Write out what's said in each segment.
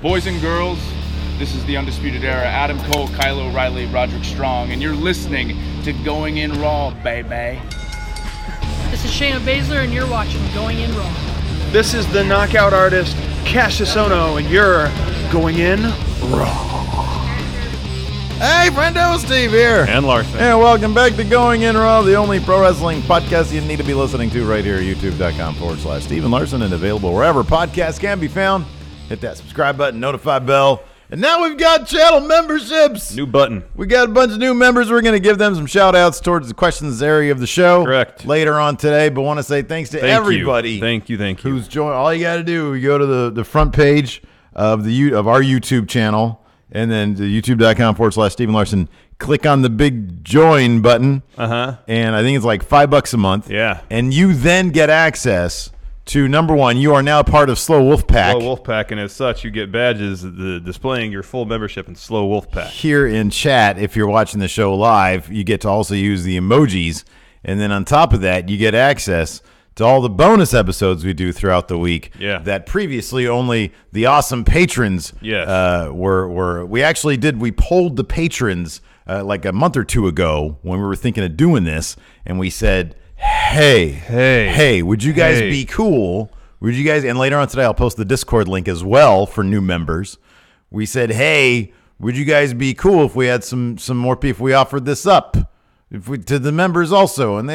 Boys and girls, this is the Undisputed Era. Adam Cole, Kyle O'Reilly, Roderick Strong, and you're listening to Going In Raw, baby. This is Shayna Baszler, and you're watching Going In Raw. This is the knockout artist, Cassius Ohno, and you're Going In Raw. Hey, friendo, Steve here. And Larson. And welcome back to Going In Raw, the only pro wrestling podcast you need to be listening to right here at youtube.com/Steve and Larson, and available wherever podcasts can be found. Hit that subscribe button, notify bell. And now we've got channel memberships. New button. We got a bunch of new members. We're going to give them some shout-outs towards the questions area of the show. Correct. Later on today, but want to say thanks to everybody. Thank you. Who's joined. All you got to do, you go to the front page of our YouTube channel, and then to youtube.com/Steve and Larson. Click on the big join button. And I think it's like $5 a month. Yeah. And you then get access to, number one, you are now part of Slow Wolfpack. Slow Wolfpack, and as such, you get badges displaying your full membership in Slow Wolfpack. Here in chat, if you're watching the show live, you get to also use the emojis. And then on top of that, you get access to all the bonus episodes we do throughout the week. Yeah. That previously only the awesome patrons were. We polled the patrons like a month or two ago when we were thinking of doing this, and we said, Hey, would you guys be cool? Would you guys, and later on today I'll post the Discord link as well for new members. We said, hey, would you guys be cool if we had some more people, if we offered this up to the members also? And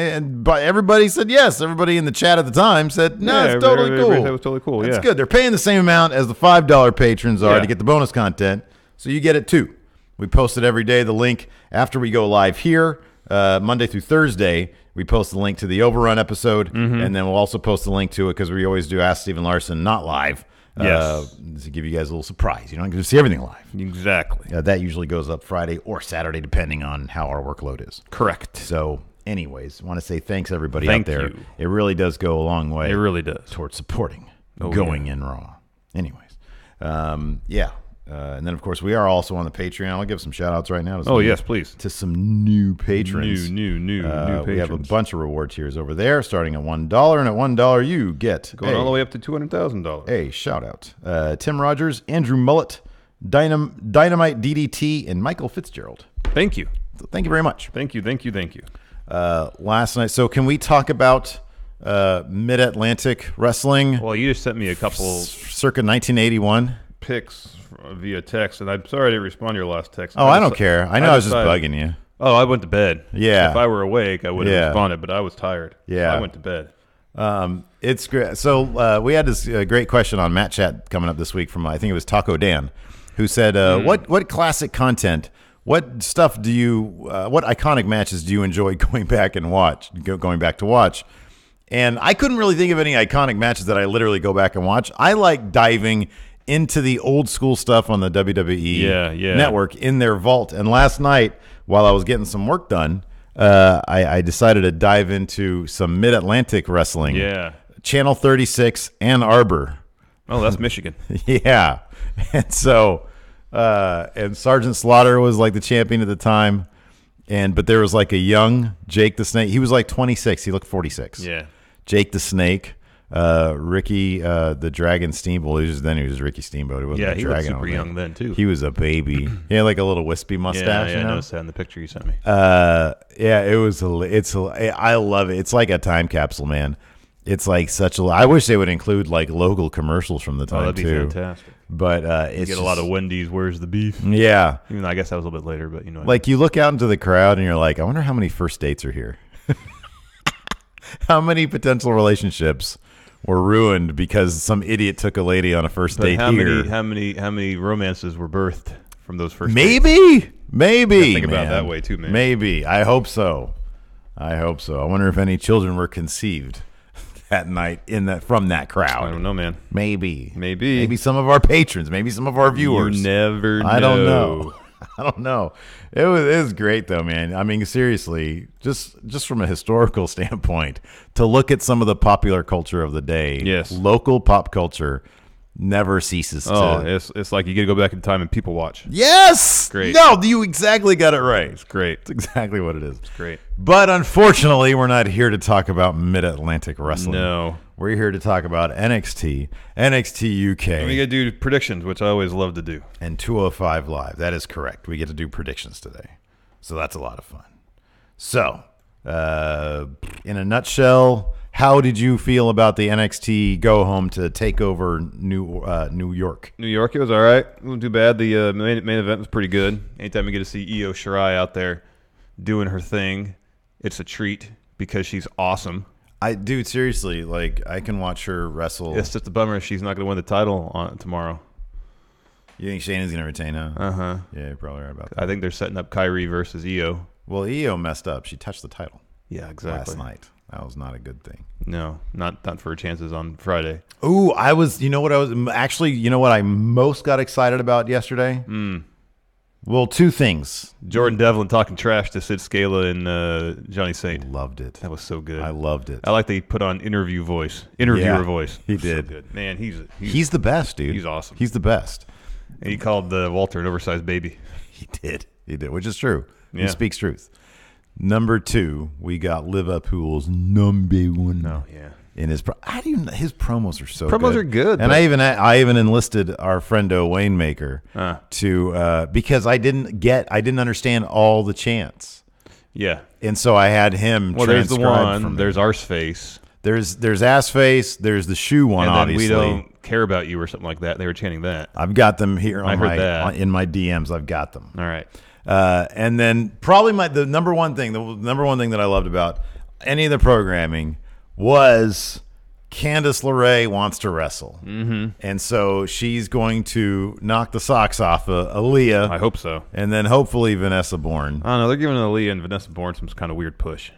everybody said yes. Everybody in the chat at the time said, no, it's totally cool. That was totally cool, It's good. They're paying the same amount as the $5 patrons are to get the bonus content, so you get it too. We post it every day, the link after we go live here, Monday through Thursday. We post the link to the Overrun episode, and then we'll also post the link to it because we always do Ask Steve and Larson not live. Yes. To give you guys a little surprise. You don't get to see everything live. Exactly. That usually goes up Friday or Saturday, depending on how our workload is. Correct. So, anyways, I want to say thanks, everybody out there. you. It really does go a long way. It really does. Towards supporting Going In Raw. Anyways. And then, of course, we are also on the Patreon. I'll give some shout-outs right now. Yes, please. To some new patrons. New patrons. We have a bunch of reward tiers over there, starting at $1. And at $1, you get going all the way up to $200,000. A shout-out. Tim Rogers, Andrew Mullet, Dynamite DDT, and Michael Fitzgerald. Thank you. Thank you very much. Thank you. Last night. So can we talk about Mid-Atlantic Wrestling? Well, you just sent me a couple circa 1981 pics via text, and I'm sorry I didn't respond to your last text. Oh, I don't care. I know I was just bugging you. Oh, I went to bed. Yeah. If I were awake, I would have responded, but I was tired. Yeah. So I went to bed. It's great. So we had this great question on Matt Chat coming up this week from, I think it was Taco Dan, who said, what classic content, what stuff do you, what iconic matches do you enjoy going back to watch? And I couldn't really think of any iconic matches that I literally go back and watch. I like diving into the old school stuff on the WWE network in their vault. And last night, while I was getting some work done, I decided to dive into some Mid-Atlantic wrestling. Yeah. Channel 36, Ann Arbor. Oh, that's Michigan. Yeah. And so, and Sergeant Slaughter was like the champion at the time. But there was like a young Jake the Snake. He was like 26. He looked 46. Yeah. Jake the Snake. Ricky the Dragon Steamboat. He was Ricky Steamboat. He wasn't he Dragon. was super young then too. He was a baby. He had like a little wispy mustache. Yeah, I noticed that in the picture you sent me. It was. I love it. It's like a time capsule, man. It's like such a. I wish they would include like local commercials from the time that'd be too. fantastic. But you get a lot of Wendy's. Where's the beef? Yeah. Even though I guess that was a little bit later, but you know. Like you look out into the crowd and you're like, I wonder how many first dates are here. How many potential relationships were ruined because some idiot took a lady on a first date here? How many romances were birthed from those first dates? Maybe. Think about it that way too, man. Maybe. I hope so. I wonder if any children were conceived that night from that crowd. I don't know, man. Maybe some of our patrons, maybe some of our viewers. You never know. I don't know. It was great though, man. I mean, seriously, just from a historical standpoint, to look at some of the popular culture of the day. Yes. Local pop culture never ceases it's like you get to go back in time and people watch. Yes! Great. No, you exactly got it right. It's great. It's exactly what it is. It's great. But unfortunately, we're not here to talk about Mid-Atlantic wrestling. No. We're here to talk about NXT, NXT UK, And we got to do predictions, which I always love to do. and 205 Live. That is correct. We get to do predictions today. So that's a lot of fun. So, in a nutshell, how did you feel about the NXT go home to take over New York? New York, it was all right. It wasn't too bad. The main event was pretty good. Anytime you get to see Io Shirai out there doing her thing, it's a treat because she's awesome. Dude, seriously, like, I can watch her wrestle. It's just a bummer if she's not going to win the title tomorrow. You think Shayna's going to retain, huh? Uh-huh. Yeah, you're probably right about that. I think they're setting up Kyrie versus Io. Well, Io messed up. She touched the title Yeah, exactly. last night. That was not a good thing. No, not for her chances on Friday. Ooh, you know what I most got excited about yesterday? Well, two things. Jordan Devlin talking trash to Sid Scala and Johnny Saint. Loved it. That was so good. I loved it. I like that he put on interviewer voice. He So did. good. Man, He's the best, dude. He's awesome. He's the best. And he called Walter an oversized baby. He did, which is true. He Yeah. speaks truth. Number two, we got Liverpool's number one. Oh, yeah. In his his promos are so Promos are good, and but- I even enlisted our friendo Wayne to because I didn't understand all the chants, Yeah. and so I had him. Well, there's the transcribe for one. me. There's Arseface. There's ass face. There's the shoe one. And then obviously, we don't care about you or something like that. They were chanting that. I've got them here I on heard that. in my DMs. I've got them. All right. And then probably the number one thing that I loved about any of the programming was Candice LeRae wants to wrestle. Mm-hmm. And so she's going to knock the socks off of Aliyah. I hope so. And then hopefully Vanessa Bourne. I don't know. They're giving Aliyah and Vanessa Bourne some kind of weird push.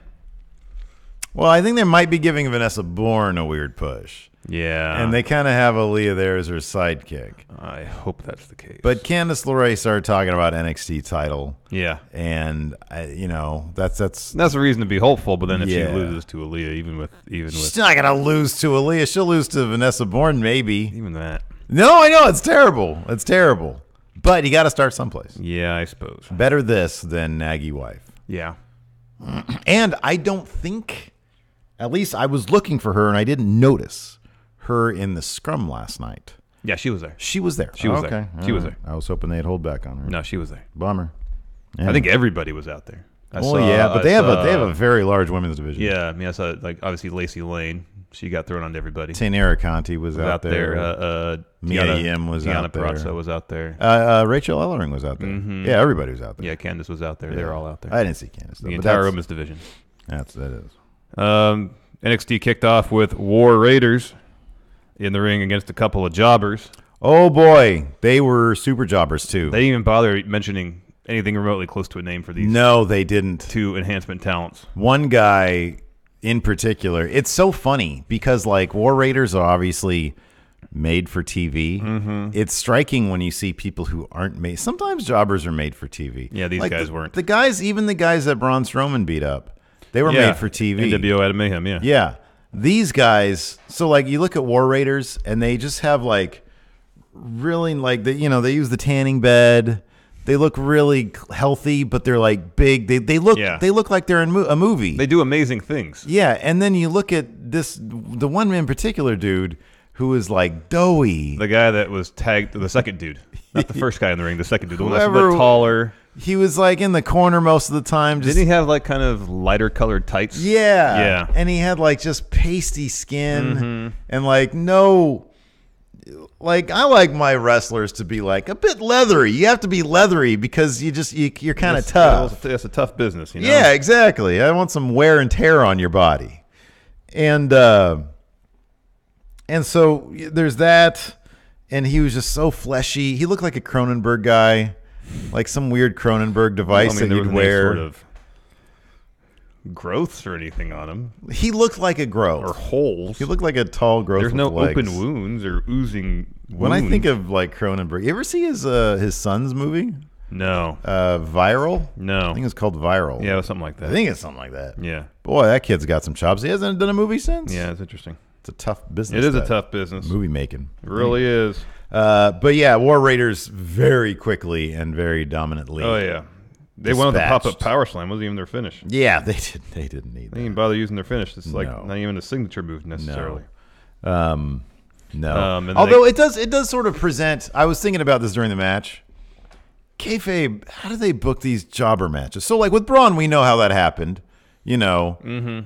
Well, I think they might be giving Vanessa Bourne a weird push. Yeah. And they kind of have Aliyah there as her sidekick. I hope that's the case. But Candice LeRae started talking about NXT title. yeah. And, that's That's a reason to be hopeful, but then if Yeah. she loses to Aliyah, even with she's not going to lose to Aliyah. She'll lose to Vanessa Bourne, maybe. even that. No, I know. It's terrible. It's terrible. But you got to start someplace. Yeah, I suppose. Better this than Naggy Wife. Yeah. And I don't think, at least I was looking for her and I didn't notice her in the scrum last night. Yeah, she was there. She was there. She was okay. there. All She was right. there. I was hoping they'd hold back on her. No, she was there. Bummer. I think everybody was out there. But they have a very large women's division. Yeah, I mean, I saw obviously Lacey Lane. She got thrown onto everybody. Tanera Conti was out there. Mia Yim was out there. Perazzo was out there. Rachel Ellering was out there. Yeah, everybody was out there. Yeah, Candice was out there. They were all out there. I didn't see Candice. Though, The but entire that's- women's division. That is. NXT kicked off with War Raiders in the ring against a couple of jobbers. Oh boy, they were super jobbers too. They didn't even bother mentioning anything remotely close to a name for these No, they didn't. two enhancement talents. One guy in particular, it's so funny because like War Raiders are obviously made for TV. Mm-hmm. It's striking when you see people who aren't made. Sometimes jobbers are made for TV. Yeah, these like guys weren't. Even the guys that Braun Strowman beat up, they were made for TV. NWO Adam Mayhem, yeah. Yeah. These guys, so like you look at War Raiders and they just have like really like they use the tanning bed. They look really healthy, but they're like big. They look like they're in a movie. They do amazing things. Yeah, and then you look at the one in particular dude who is like doughy. The guy that was tagged, the second dude, not the first guy in the ring, the second dude, the one that's a Whoever- bit taller. He was like in the corner most of the time. Just, Didn't he have like kind of lighter colored tights? Yeah. Yeah. And he had like just pasty skin Mm-hmm. and like no. Like I like my wrestlers to be like a bit leathery. You have to be leathery because you're kind of tough. It's a tough business, you know? Yeah, exactly. I want some wear and tear on your body. And so there's that, and he was just so fleshy. He looked like a Cronenberg guy, like some weird Cronenberg device there that you'd wasn't any wear. sort of growths or anything on him, He looked like a growth. or holes. He looked like a tall growth. There's with no legs. open wounds or oozing wounds. When I think of like Cronenberg, you ever see his son's movie, No. Viral? No. I think it's called Viral. Yeah, it was something like I that. think it's something like that. Yeah. Boy, that kid's got some chops. He hasn't done a movie since. Yeah, it's interesting. It's a tough business. It is a that tough business. movie making. It really is. But yeah, War Raiders very quickly and very dominantly. Oh, yeah. They wanted the Dispatched. pop-up power slam. Wasn't even their finish. Yeah, they didn't need They that. didn't even bother using their finish. It's like No. not even a signature move necessarily. No. And Although it does sort of present. I was thinking about this during the match. Kayfabe, how do they book these jobber matches? So like with Braun, we know how that happened, you know.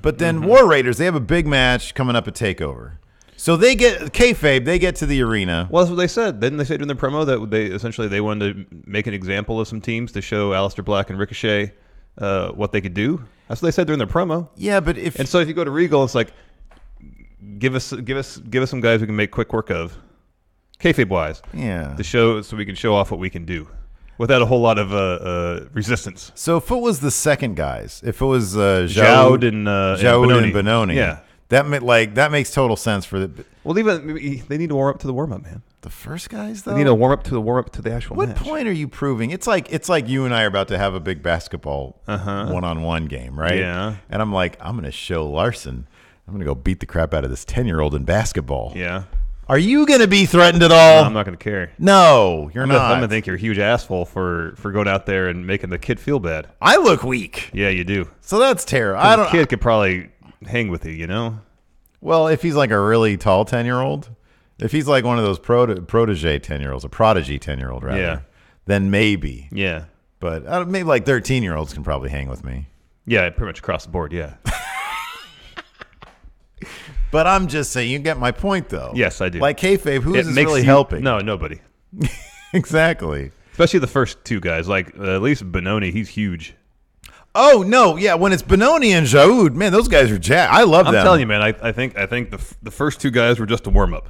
But then War Raiders, they have a big match coming up at TakeOver. So they get Kayfabe, they get to the arena. Well, that's what they said. Didn't they say during their promo that they wanted to make an example of some teams to show Aleister Black and Ricochet what they could do? That's what they said during their promo. Yeah, but so if you go to Regal, it's like give us some guys we can make quick work of, kayfabe wise. Yeah. To show so we can show off what we can do without a whole lot of resistance. So if it was the second guys, if it was Joud and Benoni, yeah. That makes total sense for the. Well, even they need to warm up to the warm up, man. The first guys, though, they need to warm up to the actual. What match. point are you proving? It's like you and I are about to have a big basketball one-on-one game, right? Yeah. And I'm like, I'm going to show Larson. I'm going to go beat the crap out of this 10-year-old in basketball. Yeah. Are you going to be threatened at all? No, I'm not going to care. No, you're not. I'm going to think you're a huge asshole for going out there and making the kid feel bad. I look weak. Yeah, you do. So that's terrible. The kid could probably hang with you, you know? Well, if he's like a really tall 10-year-old, if he's like one of those protege 10-year-olds, a prodigy 10-year-old, rather, then maybe. Yeah. But maybe like 13-year-olds can probably hang with me. Yeah, pretty much across the board, yeah. But I'm just saying, you get my point, though. Yes, I do. Like kayfabe, who is this really helping? No, nobody. Exactly. Especially the first two guys. Like, at least Benoni, he's huge. Oh, no, yeah, when it's Benoni and Jaoud, man, those guys are jacked. I love them. I'm telling you, man, I think the first two guys were just a warm-up.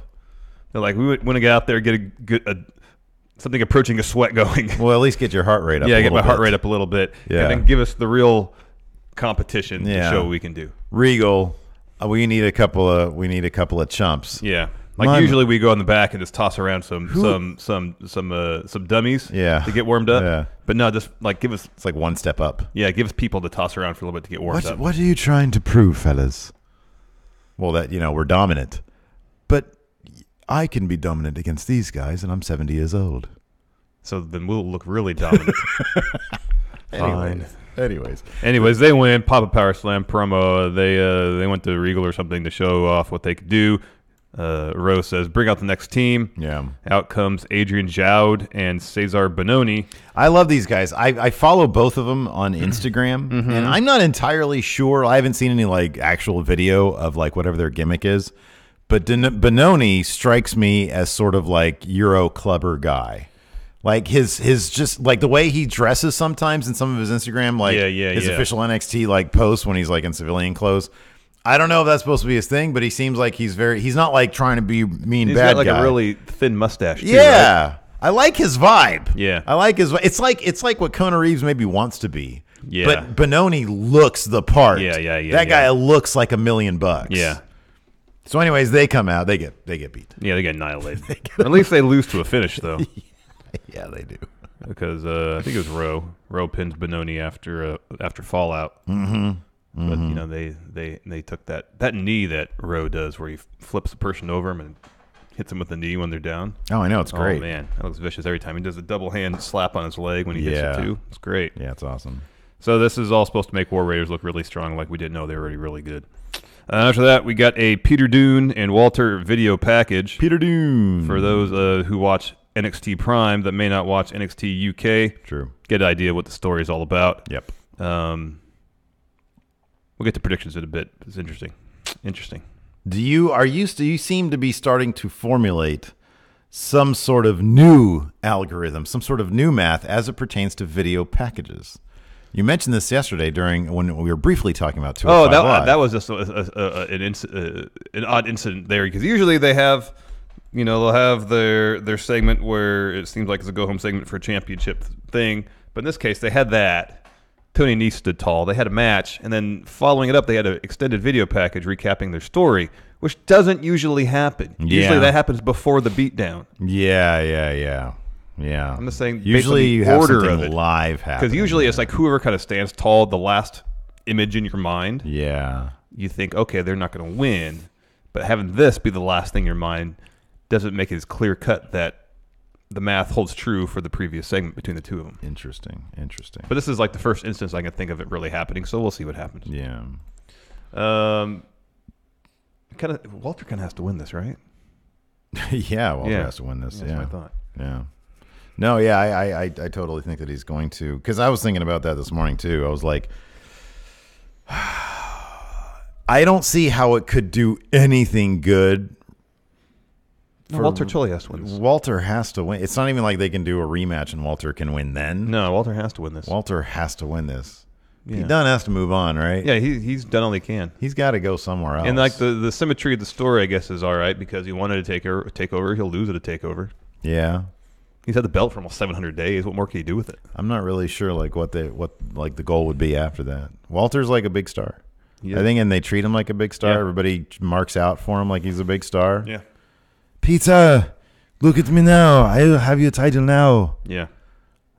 They're like, we want to get out there, get something approaching a sweat going. Well, at least get your heart rate up. Yeah, get my heart rate up a little bit. Yeah. And then give us the real competition to show what we can do. Regal, we need a couple of chumps. Yeah. Like usually we go in the back and just toss around some dummies to get warmed up. Yeah. But no, just like give us. It's like one step up. Yeah, give us people to toss around for a little bit to get warmed up. What are you trying to prove, fellas? Well, that we're dominant, but I can be dominant against these guys, and I'm 70 years old. So then we'll look really dominant. Fine. Anyways, they win. Pop a power slam promo. They went to Regal or something to show off what they could do. Rose says, bring out the next team. Yeah. Out comes Adrian Joud and Cesar Benoni. I love these guys. I follow both of them on Instagram, and I'm not entirely sure. I haven't seen any like actual video of like whatever their gimmick is, but Benoni strikes me as sort of like Euro clubber guy. Like his just like the way he dresses sometimes in some of his Instagram, like his official NXT like posts when he's like in civilian clothes. I don't know if that's supposed to be his thing, but he seems like he's not like trying to be mean he's bad got like guy. A really thin mustache too, yeah. Right? I like his vibe. Yeah. I like his it's like what Kona Reeves maybe wants to be. Yeah. But Benoni looks the part. Yeah. That guy looks like $1 million. Yeah. So anyways, they come out, they get beat. Yeah, they get annihilated. At least they lose to a finish though. Yeah, they do. Because I think it was Rowe. Rowe pins Benoni after Fallout. But they took that knee that Rowe does, where he flips the person over him and hits him with the knee when they're down. Oh, I know, it's great. Oh man, that looks vicious every time. He does a double hand slap on his leg when he hits it too. It's great. Yeah, it's awesome. So this is all supposed to make War Raiders look really strong, like we didn't know they were already really good. After that, we got a Peter Dunne and Walter video package. Peter Dunne. For those who watch NXT Prime that may not watch NXT UK. True. Get an idea what the story is all about. Yep. We'll get to predictions in a bit. It's interesting. Do you seem to be starting to formulate some sort of new algorithm, some sort of new math as it pertains to video packages? You mentioned this yesterday when we were briefly talking about 205 Live. That was just an odd incident there, because usually they have, they'll have their segment where it seems like it's a go home segment for a championship thing, but in this case they had that. Tony Nese stood tall. They had a match, and then following it up, they had an extended video package recapping their story, which doesn't usually happen. Yeah. Usually that happens before the beatdown. Yeah. I'm just saying, usually you have something live happen. Because usually it's like whoever kind of stands tall, the last image in your mind. Yeah. You think, okay, they're not going to win, but having this be the last thing in your mind doesn't make it as clear cut that the math holds true for the previous segment between the two of them. Interesting. But this is like the first instance I can think of it really happening, so we'll see what happens. Yeah. Walter kind of has to win this, right? Yeah, Walter has to win this. That's what I thought. Yeah. No, yeah, I totally think that he's going to. Because I was thinking about that this morning, too. I was like, I don't see how it could do anything good. Walter Tully has to win this. Walter has to win. It's not even like they can do a rematch and Walter can win then. No, Walter has to win this. Walter has to win this. Yeah. He done has to move on, right? Yeah, he's done all he can. He's got to go somewhere else. And like the symmetry of the story, I guess, is all right because he wanted to take over. He'll lose at a takeover. Yeah. He's had the belt for almost 700 days. What more can he do with it? I'm not really sure like what the goal would be after that. Walter's like a big star. Yeah. I think, and they treat him like a big star. Yeah. Everybody marks out for him like he's a big star. Yeah. Peter, look at me now. I have your title now. Yeah.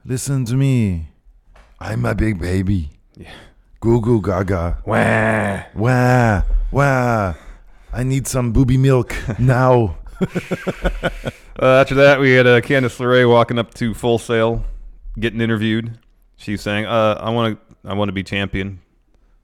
Listen to me. I'm a big baby. Yeah. Goo goo gaga. Wah. Wah. Wah. I need some booby milk now. After that, we had Candice LeRae walking up to Full Sail, getting interviewed. She's saying, "I want to be champion.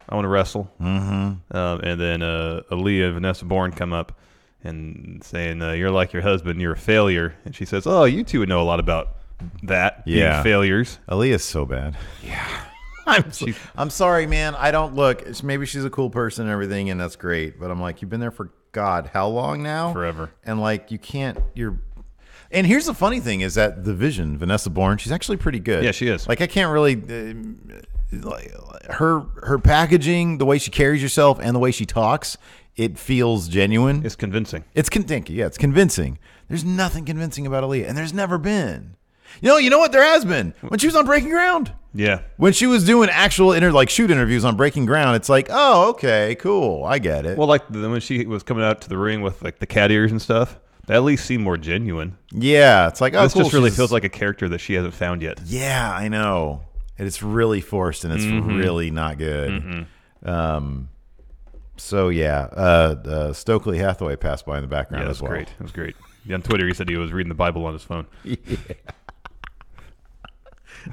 I want to wrestle." Mm-hmm. And then Aliyah and Vanessa Bourne come up and saying, "You're like your husband. You're a failure." And she says, "Oh, you two would know a lot about that. Yeah, being failures." Aliyah's so bad. Yeah. I'm sorry, man. I don't look. Maybe she's a cool person and everything, and that's great. But I'm like, you've been there for God, how long now? Forever. And like, you can't. And here's the funny thing: is that the Vision, Vanessa Bourne, she's actually pretty good. Yeah, she is. Like, I can't really. Like her packaging, the way she carries herself, and the way she talks, it feels genuine. It's convincing. It's convincing. There's nothing convincing about Aliyah, and there's never been. You know what? There has been when she was on Breaking Ground. Yeah. When she was doing actual shoot interviews on Breaking Ground, it's like, oh, okay, cool, I get it. Well, like when she was coming out to the ring with like the cat ears and stuff, that at least seemed more genuine. Yeah, it's like, oh, this cool. just really feels like a character that she hasn't found yet. Yeah, I know. And it's really forced, and it's really not good. Mm-hmm. So yeah, Stokely Hathaway passed by in the background as well. Great. It was great. On Twitter, he said he was reading the Bible on his phone. Yeah.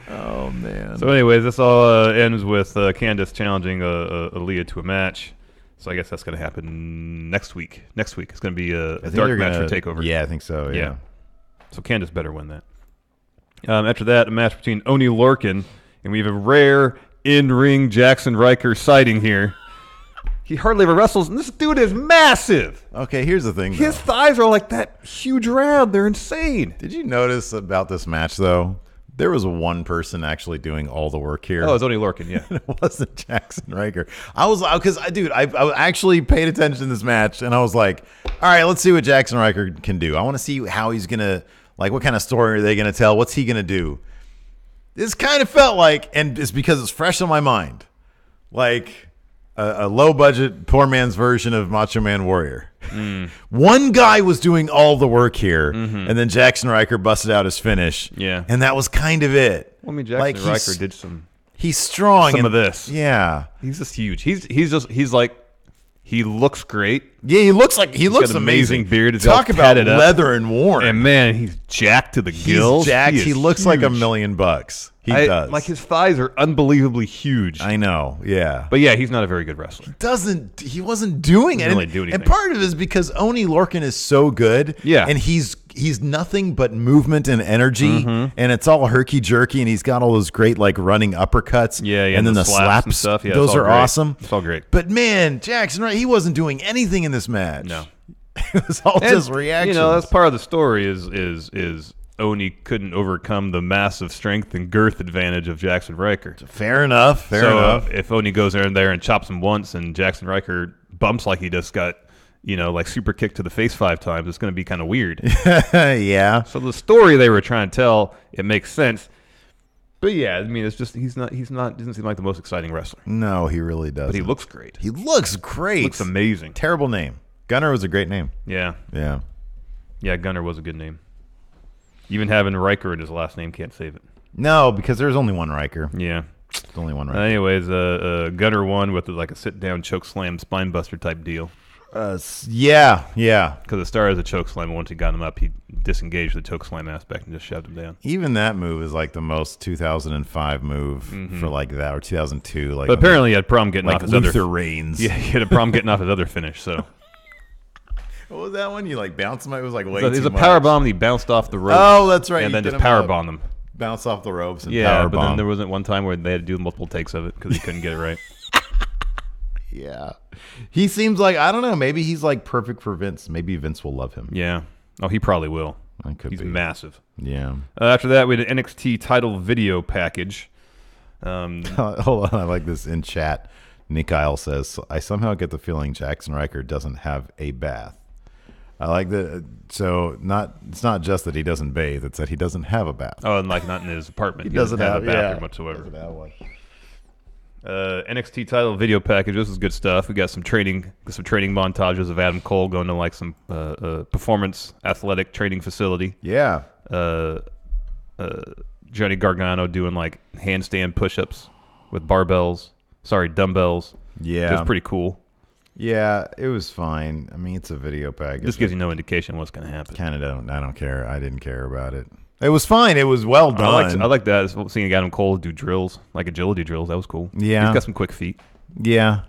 Oh man. So, anyways, this all ends with Candice challenging Aliyah to a match. So I guess that's going to happen next week. Next week it's going to be a dark match for Takeover. Yeah, I think so. Yeah. So Candice better win that. After that, a match between Oney Lorcan, and we have a rare in-ring Jackson Ryker sighting here. He hardly ever wrestles, and this dude is massive. Okay, here's the thing. His thighs are like that huge round. They're insane. Did you notice about this match, though? There was one person actually doing all the work here. Oh, it was Oney Lorcan, yeah. It wasn't Jackson Ryker. I actually paid attention to this match, and I was like, all right, let's see what Jackson Ryker can do. I want to see how he's going to, like, what kind of story are they going to tell? What's he going to do? This kind of felt like, and it's because it's fresh on my mind, like a low-budget, poor man's version of Macho Man Warrior. One guy was doing all the work here, and then Jackson Ryker busted out his finish. Yeah. And that was kind of it. Well, I mean, Jackson Ryker did some... He's strong. Some of this. Yeah. He's just huge. He's like... He looks great. Yeah, he looks got amazing beard. He's Talk about leather and worn. And man, he's jacked to the gills. He's jacked. He looks like $1 million. He does. Like his thighs are unbelievably huge. I know. Yeah. But yeah, he's not a very good wrestler. He wasn't doing it. Really do anything. And part of it is because Oney Lorcan is so good. Yeah. And he's nothing but movement and energy, and it's all herky jerky, and he's got all those great like running uppercuts. Yeah, and then the slaps and stuff. Yeah, those are great. awesome. It's all great. But man, Jackson, he wasn't doing anything in this match. No. It was all just reactions. That's part of the story is Oney couldn't overcome the massive strength and girth advantage of Jackson Ryker. Fair enough. Fair enough. If Oney goes in there and chops him once and Jackson Ryker bumps like he just got, like super kick to the face 5 times, it's going to be kind of weird. Yeah. So the story they were trying to tell, it makes sense. But yeah, I mean, it's just he doesn't seem like the most exciting wrestler. No, he really doesn't. But he looks great. He looks great. Looks amazing. Terrible name. Gunner was a great name. Yeah. Yeah. Yeah, Gunner was a good name. Even having Ryker in his last name can't save it. No, because there's only one Ryker. Yeah. There's only one Ryker. Anyways, Gunner won with like a sit-down choke slam spine buster type deal. Yeah. Because it started as a choke slam, and once he got him up, he disengaged the choke slam aspect and just shoved him down. Even that move is like the most 2005 move for like that, or 2002. Like, but apparently he had a problem getting off his Luther Reigns. Yeah, he had a problem getting off his other finish. So What was that one? You like bounced him? It was like way It was too a much. power bomb. And he bounced off the rope. Oh, that's right. And You then hit just him power up. bombed him. Bounce off the ropes and Yeah, power but then bomb. there wasn't one time where they had to do multiple takes of it because he couldn't get it right. Yeah. He seems like, I don't know, maybe he's like perfect for Vince. Maybe Vince will love him. Yeah. Oh, he probably will. He's be. massive. Yeah. After that, we had an NXT title video package. Hold on, I like this in chat. Nick Isle says, I somehow get the feeling Jackson Ryker doesn't have a bath. I like that. So it's not just that he doesn't bathe, it's that he doesn't have a bath. Oh, and like not in his apartment. He doesn't have a bathroom whatsoever. Doesn't have one. NXT title video package. This is good stuff. We got some training montages of Adam Cole going to like some performance athletic training facility. Yeah. Johnny Gargano doing like handstand push-ups with dumbbells. Yeah. It was pretty cool. Yeah, it was fine. I mean, it's a video package. This gives you no indication what's going to happen. I don't care. I didn't care about it. It was fine. It was well done. I like that. Seeing Adam Cole do drills, like agility drills. That was cool. Yeah. He's got some quick feet. Yeah.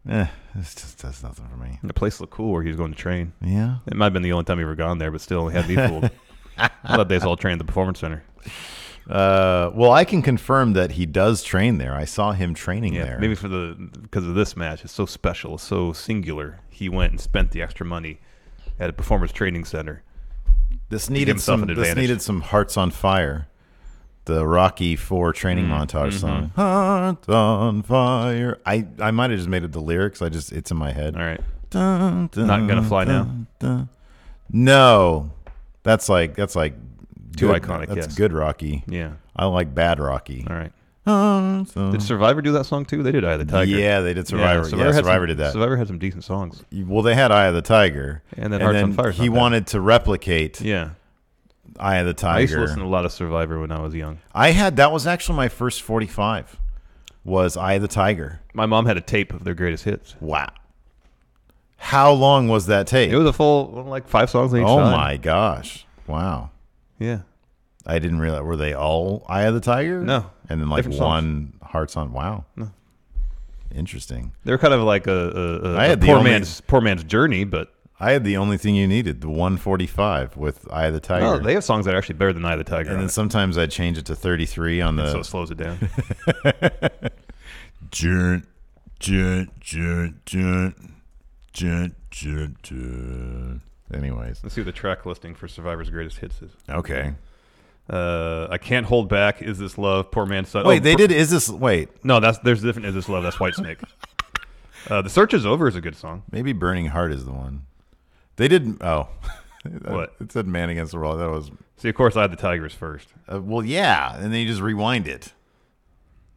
This just does nothing for me. The place looked cool where he was going to train. Yeah. It might have been the only time he ever gone there, but still, he had me fooled. I thought they all trained at the Performance Center. Well, I can confirm that he does train there. I saw him training there. Maybe because of this match, it's so special, it's so singular. He went and spent the extra money at a Performance Training Center. This needed some Hearts on Fire, the Rocky IV training montage song. Hearts on Fire. I might have just made it the lyrics. It's in my head. All right. Dun, dun, Not Gonna Fly dun, Now. No, that's like too good, iconic. That's yes. good Rocky. Yeah. I like bad Rocky. All right. Did Did Survivor do that song too? They did Eye of the Tiger. Yeah, they did Survivor. Survivor did that. Survivor had some decent songs. Well, they had Eye of the Tiger, And then Hearts on Fire. He wanted to replicate Yeah. Eye of the Tiger. I used to listen to a lot of Survivor when I was young. That was actually my first 45. Was Eye of the Tiger. My mom had a tape of their greatest hits. Wow. How long was that tape? It was a full, like 5 songs on each side. Oh my gosh! Wow. Yeah. I didn't realize. Were they all Eye of the Tiger? No. And then like Different one Hearts on. Wow. No. Interesting. They were kind of like a poor man's journey, but I had the only thing you needed, the 145 with Eye of the Tiger. oh, they have songs that are actually better than Eye of the Tiger. And then sometimes I'd change it to 33 on the. so it slows it down. Jun, jun, jun, jun, jun, jun, jun. Anyways. Let's see what the track listing for Survivor's Greatest Hits is. Okay. I Can't Hold Back, Is This Love, Poor Man's Son. Wait, they did Is This... Wait. No, there's a different Is This Love. That's Whitesnake. The Search Is Over is a good song. Maybe Burning Heart is the one. They did... Oh. What? It said Man Against the World. That was... See, of course, I had the Tigers first. well, yeah. And then you just rewind it.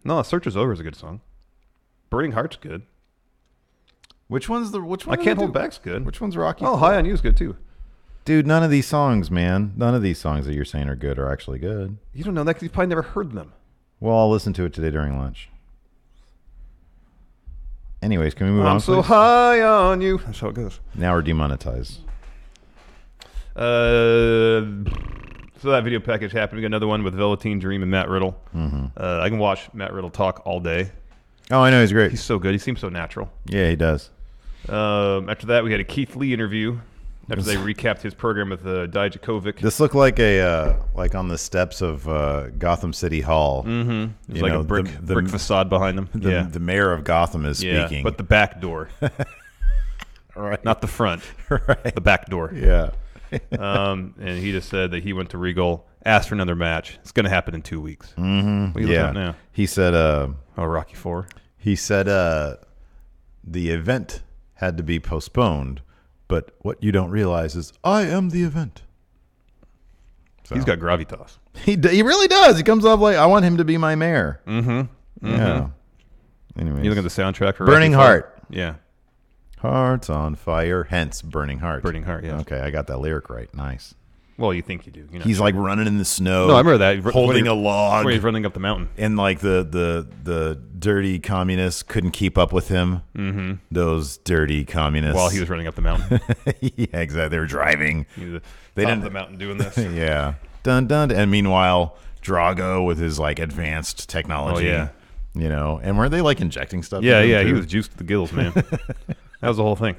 No, Search Is Over is a good song. Burning Heart's good. Which one? I Can't Hold Back's good. Which one's Rocky? Oh, High on You is good, too. Dude, none of these songs, man. None of these songs that you're saying are good are actually good. You don't know that because you've probably never heard them. Well, I'll listen to it today during lunch. Anyways, can we move on, I'm so please? high on you. That's how it goes. Now we're demonetized. So that video package happened. We got another one with Velveteen Dream and Matt Riddle. Mm-hmm. I can watch Matt Riddle talk all day. Oh, I know. He's great. He's so good. He seems so natural. Yeah, he does. After that, we had a Keith Lee interview. After they recapped his program with Dijakovic. This looked like like on the steps of Gotham City Hall. Mm-hmm. There's like a brick facade behind them. The mayor of Gotham is speaking. But the back door. Right. Not the front. Right. The back door. Yeah. And he just said that he went to Regal, asked for another match. It's going to happen in 2 weeks. Mm-hmm. What are you looking at now? He said... Rocky IV. He said the event had to be postponed, but what you don't realize is I am the event. So. He's got gravitas. He really does. He comes off like, I want him to be my mayor. Mm-hmm. Mm-hmm. Yeah. Anyways. You look at the soundtrack for Burning Rocky Heart. IV? Yeah. Hearts on fire, hence Burning Heart. Burning Heart, yeah. Okay, I got that lyric right. Nice. Well, you think you do. He's like running in the snow. No, I remember that. Holding a log. Where he's running up the mountain. And like the dirty communists couldn't keep up with him. Mm-hmm. Those dirty communists. While he was running up the mountain. Yeah, exactly. They were driving. They didn't the mountain doing this. Yeah. Dun dun. And meanwhile, Drago with his like advanced technology. Oh yeah. You know, and were they like injecting stuff? Yeah, yeah. He was juiced to the gills, man. That was the whole thing.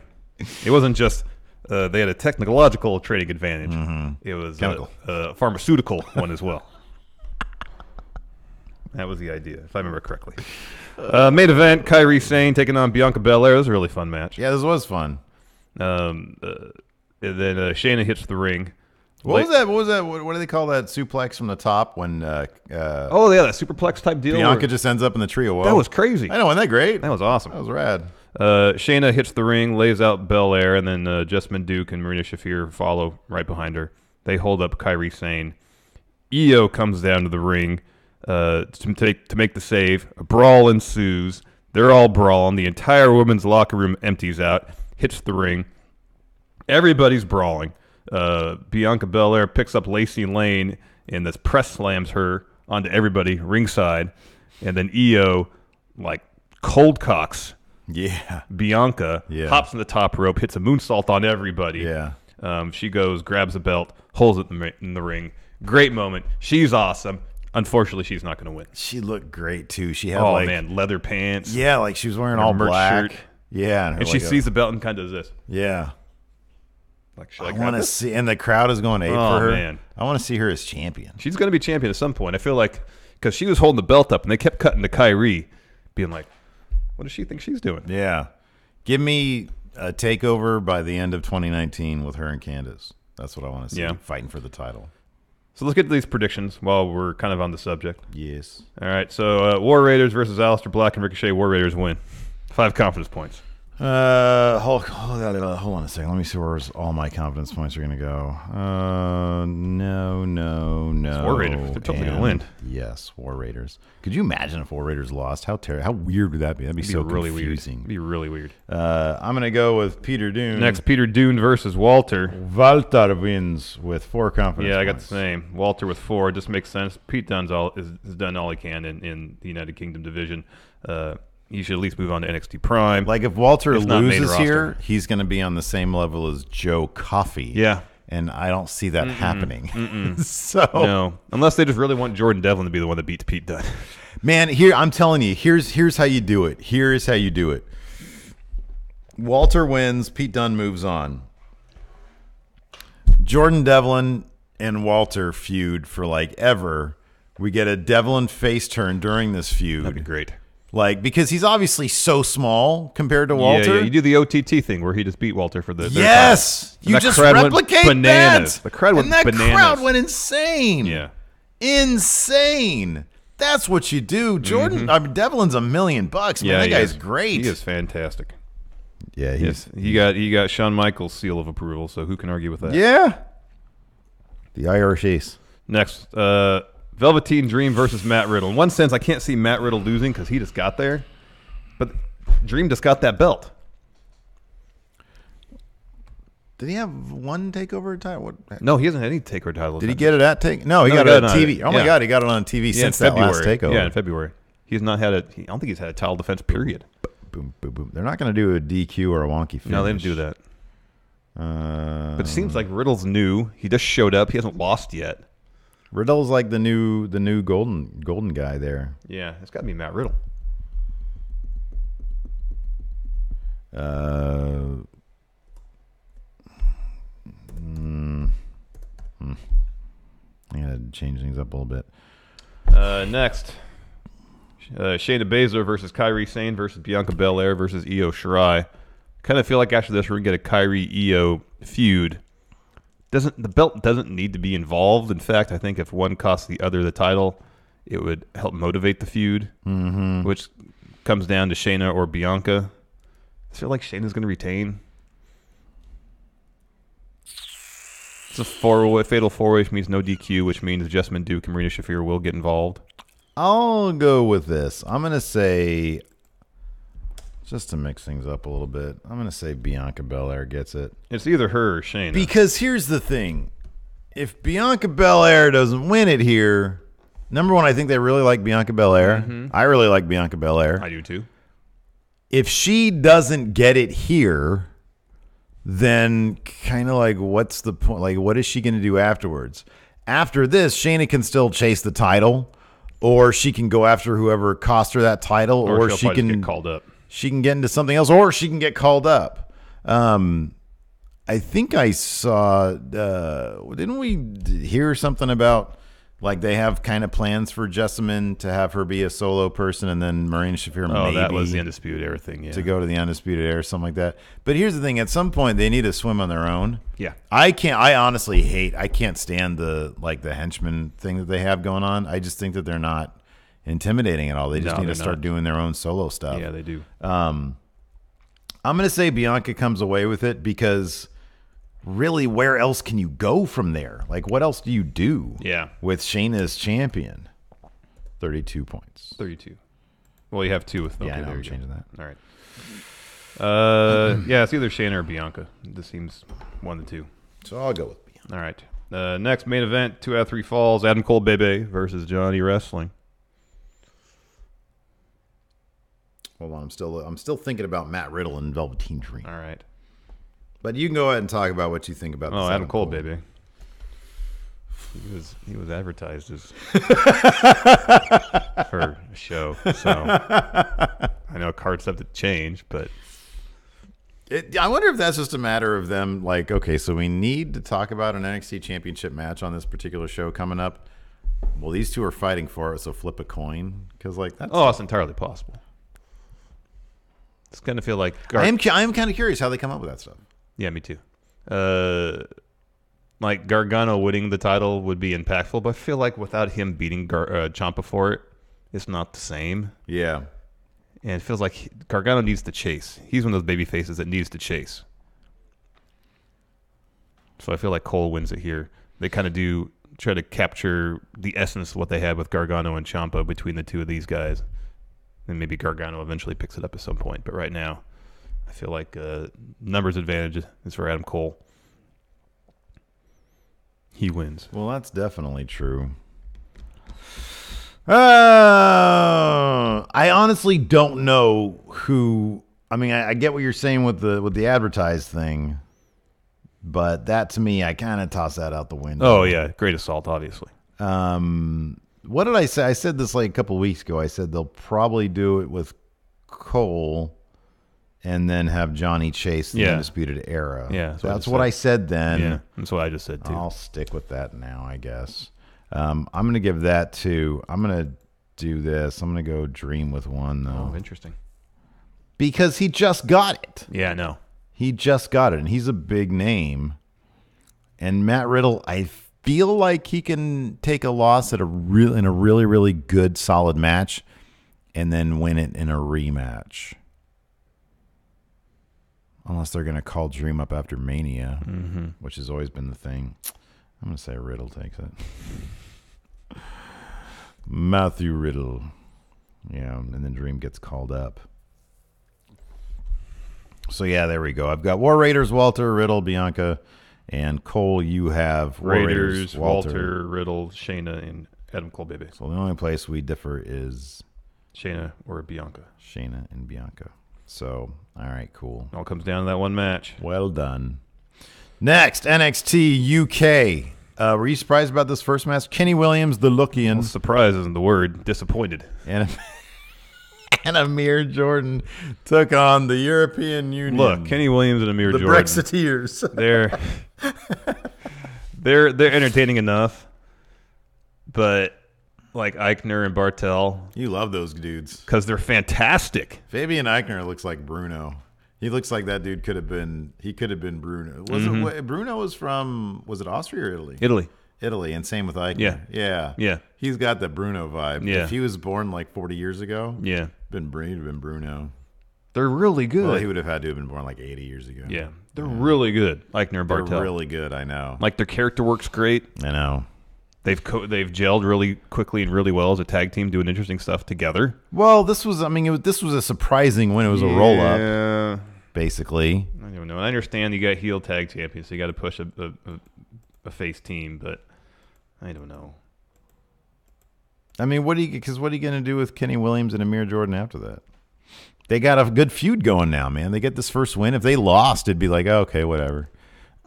It wasn't just they had a technological trading advantage. It was a pharmaceutical one as well. That was the idea, if I remember correctly. Main event, Kairi Sane taking on Bianca Belair. It was a really fun match. Yeah, this was fun. And then Shayna hits the ring. What was that? What do they call that suplex from the top when? Oh yeah, that superplex type deal. Bianca just ends up in the trio. Whoa. That was crazy. I know, wasn't that great? That was awesome. That was rad. Shayna hits the ring, lays out Belair, and then Jessamyn Duke and Marina Shafir follow right behind her. They hold up Kairi Sane. Io comes down to the ring to make the save. A brawl ensues. They're all brawling. The entire women's locker room empties out. Hits the ring. Everybody's brawling. Bianca Belair picks up Lacey Lane and this press slams her onto everybody ringside, and then Io cold cocks Bianca, hops in the top rope, hits a moonsault on everybody. She goes, grabs a belt, holds it in the ring. Great moment. She's awesome. Unfortunately, she's not going to win. She looked great too. She had leather pants. Yeah, like she was wearing all black. Shirt. Yeah, and she sees the belt and kind of does this. Yeah. I want to see, and the crowd is going ape for her. Man. I want to see her as champion. She's going to be champion at some point. I feel like because she was holding the belt up, and they kept cutting to Kairi, being like, "What does she think she's doing?" Yeah, give me a takeover by the end of 2019 with her and Candice. That's what I want to see. Fighting for the title. So let's get to these predictions while we're kind of on the subject. Yes. All right. So War Raiders versus Aleister Black and Ricochet. War Raiders win. 5 confidence points. Hold on a second. Let me see where all my confidence points are going to go. No. It's War Raiders. They're totally going to win. Yes, War Raiders. Could you imagine if War Raiders lost? How weird would that be? That'd be so really confusing. Weird. It'd be really weird. I'm going to go with Peter Dunne. Next, Peter Dunne versus Walter. Walter wins with 4 confidence points. Yeah, I got the same. Walter with 4. It just makes sense. Pete Dunne's has done all he can in the United Kingdom division. He should at least move on to NXT Prime. Like if Walter loses here, he's going to be on the same level as Joe Coffey. Yeah. And I don't see that happening. No, unless they just really want Jordan Devlin to be the one that beats Pete Dunne. Man, I'm telling you, here's how you do it. Here's how you do it. Walter wins, Pete Dunne moves on. Jordan Devlin and Walter feud for ever. We get a Devlin face turn during this feud. That'd be great. Because he's obviously so small compared to Walter. Yeah, you do the OTT thing where he just beat Walter for the yes, you just replicate bananas. That. The crowd went bananas. Crowd went insane. Yeah, insane. That's what you do, Jordan. Devlin's $1 million, man. Yeah, that guy's great. He is fantastic. Yeah, he got Shawn Michaels' seal of approval. So who can argue with that? Yeah, the Irish Ace. Next, Velveteen Dream versus Matt Riddle. In one sense, I can't see Matt Riddle losing because he just got there. But Dream just got that belt. Did he have one takeover title? No, he hasn't had any takeover title. Did he get it at Take? No, he got it on TV. Oh my God, he got it on TV since that last takeover. Yeah, in February. He's not had I don't think he's had a title defense, period. Boom, boom, boom. They're not going to do a DQ or a wonky finish. No, they didn't do that. But it seems like Riddle's new. He just showed up. He hasn't lost yet. Riddle's like the new golden guy there. Yeah, it's got to be Matt Riddle. I gotta change things up a little bit. Next, Shayna Baszler versus Kairi Sane versus Bianca Belair versus Io Shirai. Kind of feel like after this we're gonna get a Kairi Io feud. The belt doesn't need to be involved. In fact, I think if one costs the other the title, it would help motivate the feud, which comes down to Shayna or Bianca. I feel like Shayna's going to retain. It's a fatal 4-way, which means no DQ, which means Jessamyn Duke and Marina Shafir will get involved. I'll go with this. I'm going to say, just to mix things up a little bit, I'm going to say Bianca Belair gets it. It's either her or Shayna. Because here's the thing. If Bianca Belair doesn't win it here, number one, I think they really like Bianca Belair. I really like Bianca Belair. I do too. If she doesn't get it here, then kind of like what's the point? Like, what is she going to do afterwards? After this, Shayna can still chase the title, or she can go after whoever cost her that title, or she can get called up. She can get into something else, or she can get called up. I think I saw. Didn't we hear something about like they have kind of plans for Jessamine to have her be a solo person, and then Marina Shafir maybe that was the Undisputed Era thing, to go to the Undisputed Era, something like that. But here's the thing: at some point, they need to swim on their own. Yeah, I honestly I can't stand the henchmen thing that they have going on. I just think that they're not intimidating at all. They just need to start doing their own solo stuff. Yeah, they do. I'm going to say Bianca comes away with it because really, where else can you go from there? Like, what else do you do? Yeah. With Shayna as champion, 32 points. 32. Well, you have 2 with. Yeah, okay, I know, there I'm you changing go. that. All right. Yeah, it's either Shayna or Bianca. This seems one of the two. So I'll go with Bianca. All right. Next main event: 2 out of 3 falls. Adam Cole Bebe versus Johnny Wrestling. Hold on, I'm still thinking about Matt Riddle and Velveteen Dream. All right. But you can go ahead and talk about what you think about. Oh, Adam Cole, baby. He was advertised as for a show, so I know cards have to change, but I wonder if that's just a matter of them like, okay, so we need to talk about an NXT Championship match on this particular show coming up. Well, these two are fighting for it, so flip a coin because like that's it's entirely possible. It's going to feel like I am kind of curious how they come up with that stuff. Yeah, me too. Like Gargano winning the title would be impactful, but I feel like without him beating Ciampa for it, it's not the same. Yeah. And it feels like Gargano needs to chase. He's one of those baby faces that needs to chase. So I feel like Cole wins it here. They kind of do try to capture the essence of what they had with Gargano and Ciampa between the two of these guys. And maybe Gargano eventually picks it up at some point. But right now, I feel like numbers advantage is for Adam Cole. He wins. Well, that's definitely true. I honestly don't know who. I mean, I get what you're saying with the advertised thing, but that to me, I kind of toss that out the window. Oh yeah, Great Assault, obviously. What did I say? I said this like a couple weeks ago. I said they'll probably do it with Cole and then have Johnny chase the Undisputed Era. Yeah, that's what I said then. Yeah, that's what I just said too. I'll stick with that now, I guess. I'm going to give that to. I'm going to do this. I'm going to go Dream with one though. Oh, interesting. Because he just got it. Yeah, I know. He just got it, and he's a big name. And Matt Riddle, I feel like he can take a loss in a really, really good, solid match, and then win it in a rematch. Unless they're going to call Dream up after Mania, which has always been the thing. I'm going to say Riddle takes it. Matthew Riddle. Yeah, and then Dream gets called up. So, yeah, there we go. I've got War Raiders, Walter, Riddle, Bianca, and Cole. You have War Raiders, Walter, Riddle, Shayna, and Adam Cole, baby. So the only place we differ is Shayna or Bianca. Shayna and Bianca. So, all right, cool. It all comes down to that one match. Well done. Next, NXT UK. Were you surprised about this first match? Kenny Williams, the Lorcan. Well, surprise isn't the word. Disappointed. And Amir Jordan took on the European Union. Look, Kenny Williams and Amir Jordan. The Brexiteers. They're entertaining enough, but like Eichner and Bartel. You love those dudes. Because they're fantastic. Fabian Eichner looks like Bruno. He looks like that dude could have been Bruno. It Bruno was from, was it Austria or Italy? Italy, and same with Eichner. Yeah. He's got the Bruno vibe. Yeah. If he was born like 40 years ago, he'd have been Bruno. They're really good. Well, he would have had to have been born like 80 years ago. Yeah. They're really good. Eichner and Bartel. They're really good, I know. Like their character work's great. I know. They've gelled really quickly and really well as a tag team, doing interesting stuff together. Well, this was a surprising win. It was a roll up, basically. I don't know. I understand you got heel tag champions, so you got to push a face team, but I don't know. I mean, what are you going to do with Kenny Williams and Amir Jordan after that? They got a good feud going now, man. They get this first win. If they lost, it'd be like, oh, okay, whatever.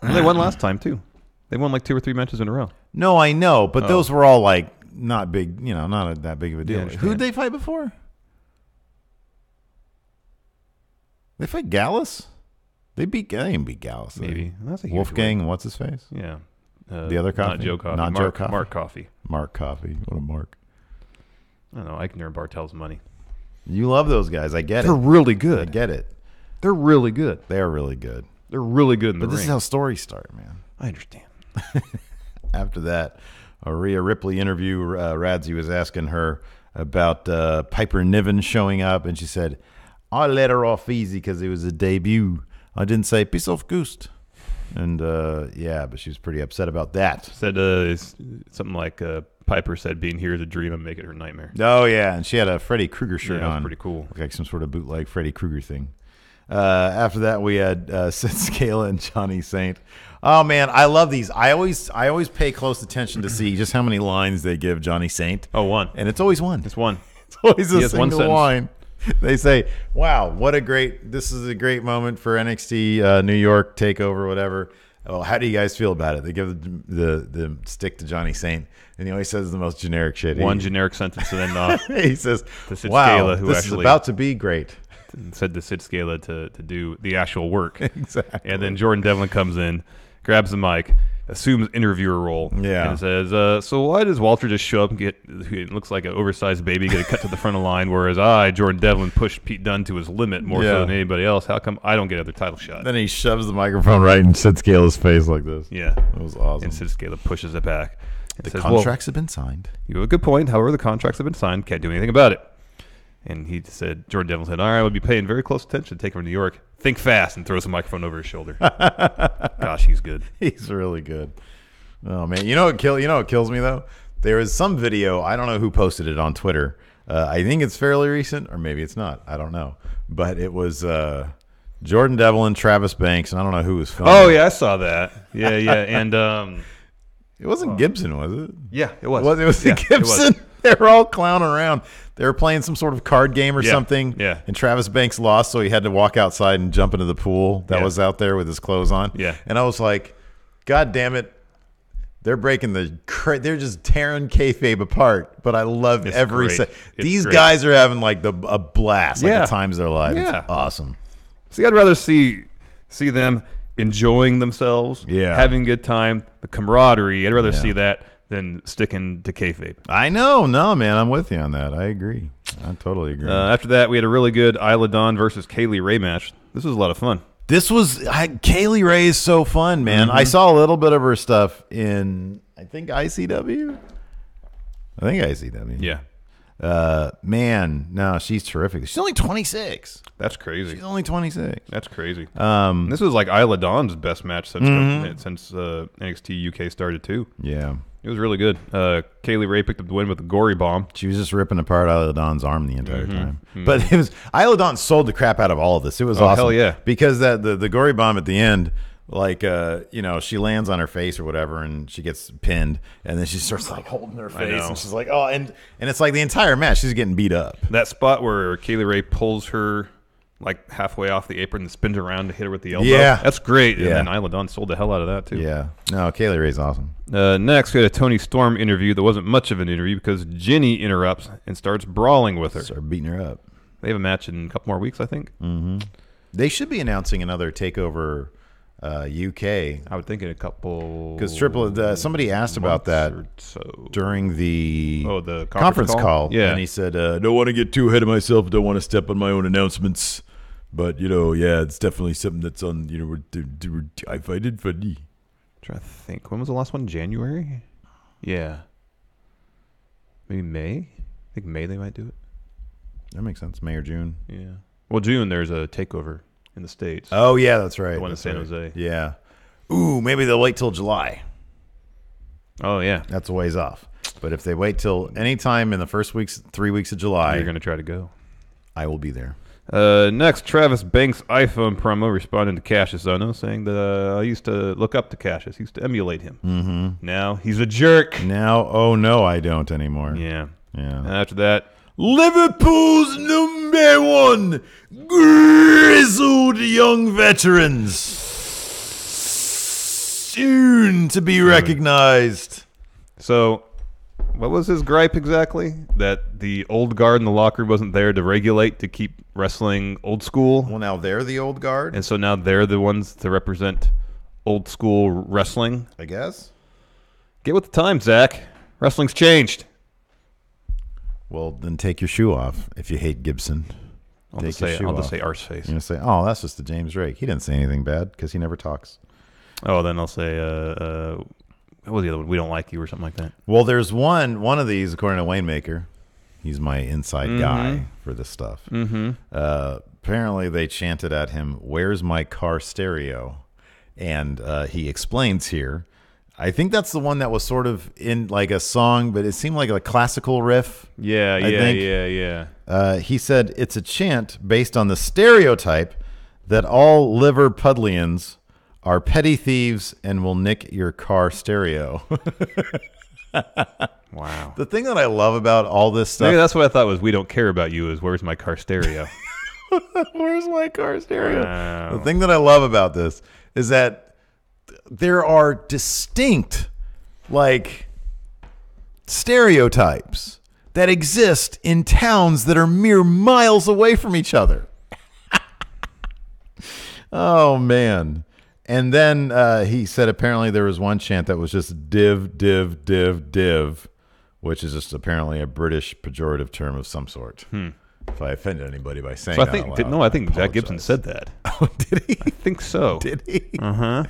Well, they won last time too. They won like 2 or 3 matches in a row. No, I know, but those were all like not big, not that big of a deal. Yeah, Who'd they fight before? They fight Gallus? They didn't beat Gallus. Maybe. That's a huge Wolfgang, win. what's his face? Yeah. The other Coffey? Not Joe Coffey. Not Joe Coffey. Mark Coffey. Mark Coffey. What a mark. I don't know. Eichner and Bartel's money. You love those guys. I get They're it. really good. I get it. They're really good. They're really good. They're really good in the But this ring. is how stories start, man. I understand. After that, a Rhea Ripley interview, Radzi was asking her about Piper Niven showing up, and she said, I let her off easy because it was a debut. I didn't say piece of ghost. And, but she was pretty upset about that. Said something like Piper said being here is a dream and make it her nightmare. Oh, yeah, and she had a Freddy Krueger shirt Yeah, on. that was pretty cool. Looked like some sort of bootleg Freddy Krueger thing. After that, we had Sid Scala and Johnny Saint. Oh man, I love these. I always pay close attention to see just how many lines they give Johnny Saint. Oh, one. And it's always one. It's one. It's always He a has one single sentence. line. They say, "Wow, this is a great moment for NXT New York Takeover, whatever." Oh, how do you guys feel about it? They give the stick to Johnny Saint, and he always says the most generic shit. One generic sentence, and then he says, to Sid "Wow, Scala, who this is actually about to be great." said to Sid Scala to do the actual work. Exactly. And then Jordan Devlin comes in, grabs the mic, assumes interviewer role, Yeah. and says, so why does Walter just show up and it looks like an oversized baby, get a cut to the front of the line, whereas Jordan Devlin, pushed Pete Dunne to his limit more so than anybody else? How come I don't get another title shot? Then he shoves the microphone right in Sid Scala's face like this. Yeah. That was awesome. And Sid Scala pushes it back. And The says, contracts have been signed. You have a good point. However, the contracts have been signed. Can't do anything about it. And he said, Jordan Devlin said, all right, we'll be paying very close attention. Take him to New York. Think fast, and throws the microphone over his shoulder. Gosh, he's good. He's really good. Oh man, you know what kills me though? There is some video. I don't know who posted it on Twitter. I think it's fairly recent, or maybe it's not. I don't know. But it was Jordan Devlin, Travis Banks, and I don't know who was filming. Oh yeah, I saw that. Yeah, and It wasn't Gibson, was it? yeah, it was. It was Yeah, Gibson. They were all clowning around. They were playing some sort of card game or Yeah, something. yeah. And Travis Banks lost, so he had to walk outside and jump into the pool that Yeah. was out there with his clothes on. Yeah. And I was like, God damn it. They're breaking they're just tearing kayfabe apart. But I love It's every great. set. It's These great. guys are having like a blast, like Yeah. the times of their lives. Yeah. It's awesome. See, I'd rather see them enjoying themselves, Yeah. having a good time, the camaraderie. I'd rather Yeah. see that than sticking to kayfabe. I know. No, man, I'm with you on that. I agree. I totally agree. After that, we had a really good Isla Dawn versus Kaylee Ray match. This was a lot of fun. This was Kaylee Ray is so fun, man. Mm-hmm. I saw a little bit of her stuff in I think ICW. Yeah, Man, no, she's terrific. She's only 26. that's crazy. She's only 26. That's crazy. This was like Isla Dawn's best match since NXT UK started too. Yeah. It was really good. Kaylee Ray picked up the win with a gory bomb. She was just ripping apart Isla Dawn's arm the entire time. But it was Isla Dawn sold the crap out of all of this. It was awesome. hell yeah. Because the gory bomb at the end, like she lands on her face or whatever and she gets pinned and then she starts like holding her face know. and she's like, oh, and it's like the entire match she's getting beat up. That spot where Kaylee Ray pulls her like halfway off the apron and spins around to hit her with the elbow. Yeah. That's great. Yeah. And then Isla Dawn sold the hell out of that too. Yeah. No, Kaylee Ray's awesome. Next, we had a Toni Storm interview that wasn't much of an interview because Ginny interrupts and starts brawling with her. Start beating her up. They have a match in a couple more weeks, I think. They should be announcing another TakeOver UK I would think in a couple. because somebody asked about that or so. during the the conference call. Yeah. And he said, don't want to get too ahead of myself. Don't want to step on my own announcements. But, yeah, it's definitely something that's on, I find it funny. Trying to think. When was the last one? January? Yeah. Maybe May? I think May they might do it. That makes sense. May or June. Yeah. Well, June, there's a TakeOver in the States. Oh, yeah, that's right. The one in That's San right. Jose. Yeah. Ooh, maybe they'll wait till July. Oh, yeah. That's a ways off. But if they wait till any time in the first 3 weeks of July, You're going to try to go. I will be there. Next, Travis Banks' iPhone promo responding to Cassius Ohno, saying that I used to look up to Cassius, used to emulate him. Mm-hmm. Now he's a jerk. Now, oh no, I don't anymore. Yeah. Yeah. And after that, Liverpool's number one grizzled young veterans, soon to be recognized. so What was his gripe exactly? That the old guard in the locker room wasn't there to regulate, to keep wrestling old school. Well, now they're the old guard, and so now they're the ones to represent old school wrestling. I guess. Get with the times, Zach. Wrestling's changed. Well, then take your shoe off if you hate Gibson. I'll just say arseface. You're gonna say, "Oh, that's just the James Drake. He didn't say anything bad because he never talks." Oh, then I'll say, what was the other one? We don't like you or something like that. Well, there's one of these, according to Waymaker. He's my inside guy for this stuff. Apparently, they chanted at him, "Where's my car stereo?" And he explains here. I think that's the one that was sort of in like a song, but it seemed like a classical riff. Yeah. He said it's a chant based on the stereotype that all Liverpudlians are petty thieves and will nick your car stereo. Wow. The thing that I love about all this stuff... Maybe that's what I thought was, we don't care about you, is where's my car stereo? Where's my car stereo? Wow. The thing that I love about this is that there are distinct, like, stereotypes that exist in towns that are mere miles away from each other. Oh, man. And then he said apparently there was one chant that was just div, div, div, div, which is just apparently a British pejorative term of some sort. If I offended anybody by saying that out loud, I think Jack Gibson said that. Oh, did he? I think so. Did he? I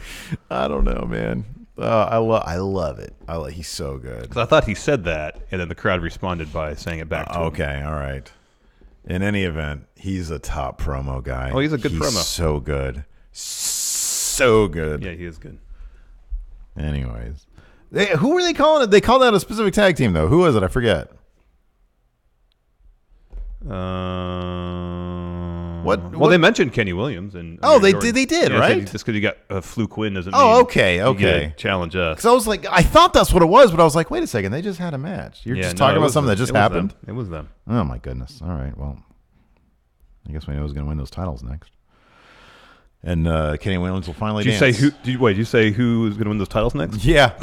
don't know, man. I love it. He's so good. Because I thought he said that, and then the crowd responded by saying it back to him. Okay, all right. In any event, he's a top promo guy. Oh, he's a good promo. So good. So good. Yeah, he is good. Anyways. Who were they calling it? They called out a specific tag team, though. Who was it? I forget. What? Well, they mentioned Kenny Williams and they did, right? Just because you got a fluke win doesn't mean. Oh, okay. You get to challenge us. Because I was like, I thought that's what it was, but I was like, wait a second, they just had a match. You're just talking about something that just happened. It was them. Oh my goodness. All right. Well, I guess we know who's going to win those titles next. And Kenny Williams will finally dance. Did you say who is going to win those titles next? Yeah.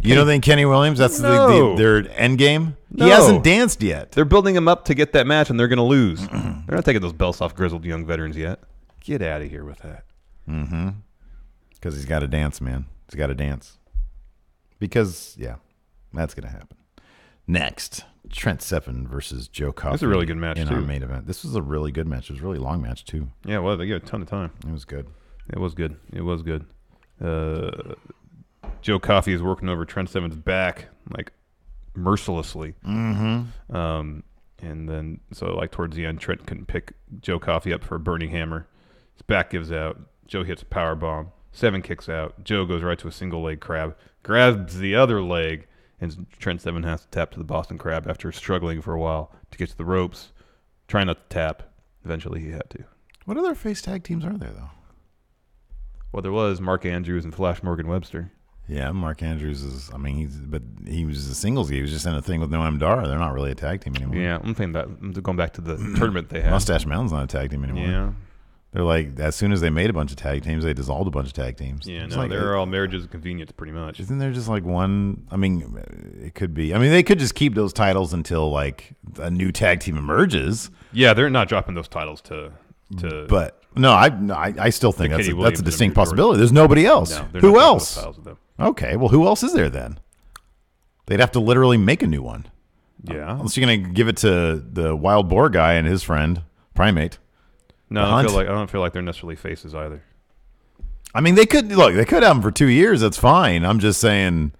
You don't think Kenny Williams, that's their end game? No. He hasn't danced yet. They're building him up to get that match, and they're going to lose. They're not taking those belts off grizzled young veterans yet. Get out of here with that. Because he's got to dance, man. He's got to dance. Because, yeah, that's going to happen. Next, Trent Seven versus Joe Coffey. That's a really good match, in too. our main event. This was a really good match. It was a really long match, too. Yeah, well, they gave a ton of time. It was good. It was good. Joe Coffey is working over Trent Seven's back, like, mercilessly. And then, so, like, towards the end, Trent couldn't pick Joe Coffey up for a burning hammer. His back gives out. Joe hits a power bomb. Seven kicks out. Joe goes right to a single leg crab, grabs the other leg, and Trent Seven has to tap to the Boston Crab after struggling for a while to get to the ropes, trying not to tap. Eventually, he had to. What other face tag teams are there, though? Well, there was Mark Andrews and Flash Morgan Webster. Yeah, Mark Andrews is. I mean, he was a singles. He was just in a thing with Noam Dar. They're not really a tag team anymore. Yeah, I'm going back to the tournament they had. Mustache Mountain's not a tag team anymore. Yeah. They're like, as soon as they made a bunch of tag teams, they dissolved a bunch of tag teams. Yeah, it's no, like, they're all marriages of convenience, pretty much. Isn't there just like one? I mean, it could be. I mean, they could just keep those titles until like a new tag team emerges. Yeah, they're not dropping those titles to. But no, I still think that's a distinct possibility. There's nobody else. No, who else? Okay, well, who else is there then? They'd have to literally make a new one. Yeah, unless you're gonna give it to the Wild Boar guy and his friend Primate. No, I don't feel like they're necessarily faces either. I mean, they could have them for 2 years. That's fine. I'm just saying.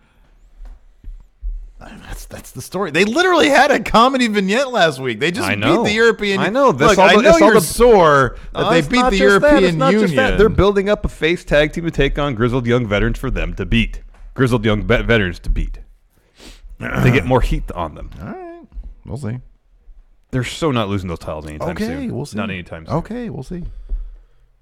That's the story. They literally had a comedy vignette last week. They just beat the European. I know. I know you're sore that they beat the European Union. They're building up a face tag team to take on grizzled young veterans for them to beat. Grizzled young veterans to beat. To get more heat on them. All right, we'll see. They're so not losing those titles anytime soon. Okay, we'll see. Not anytime soon. Okay, we'll see.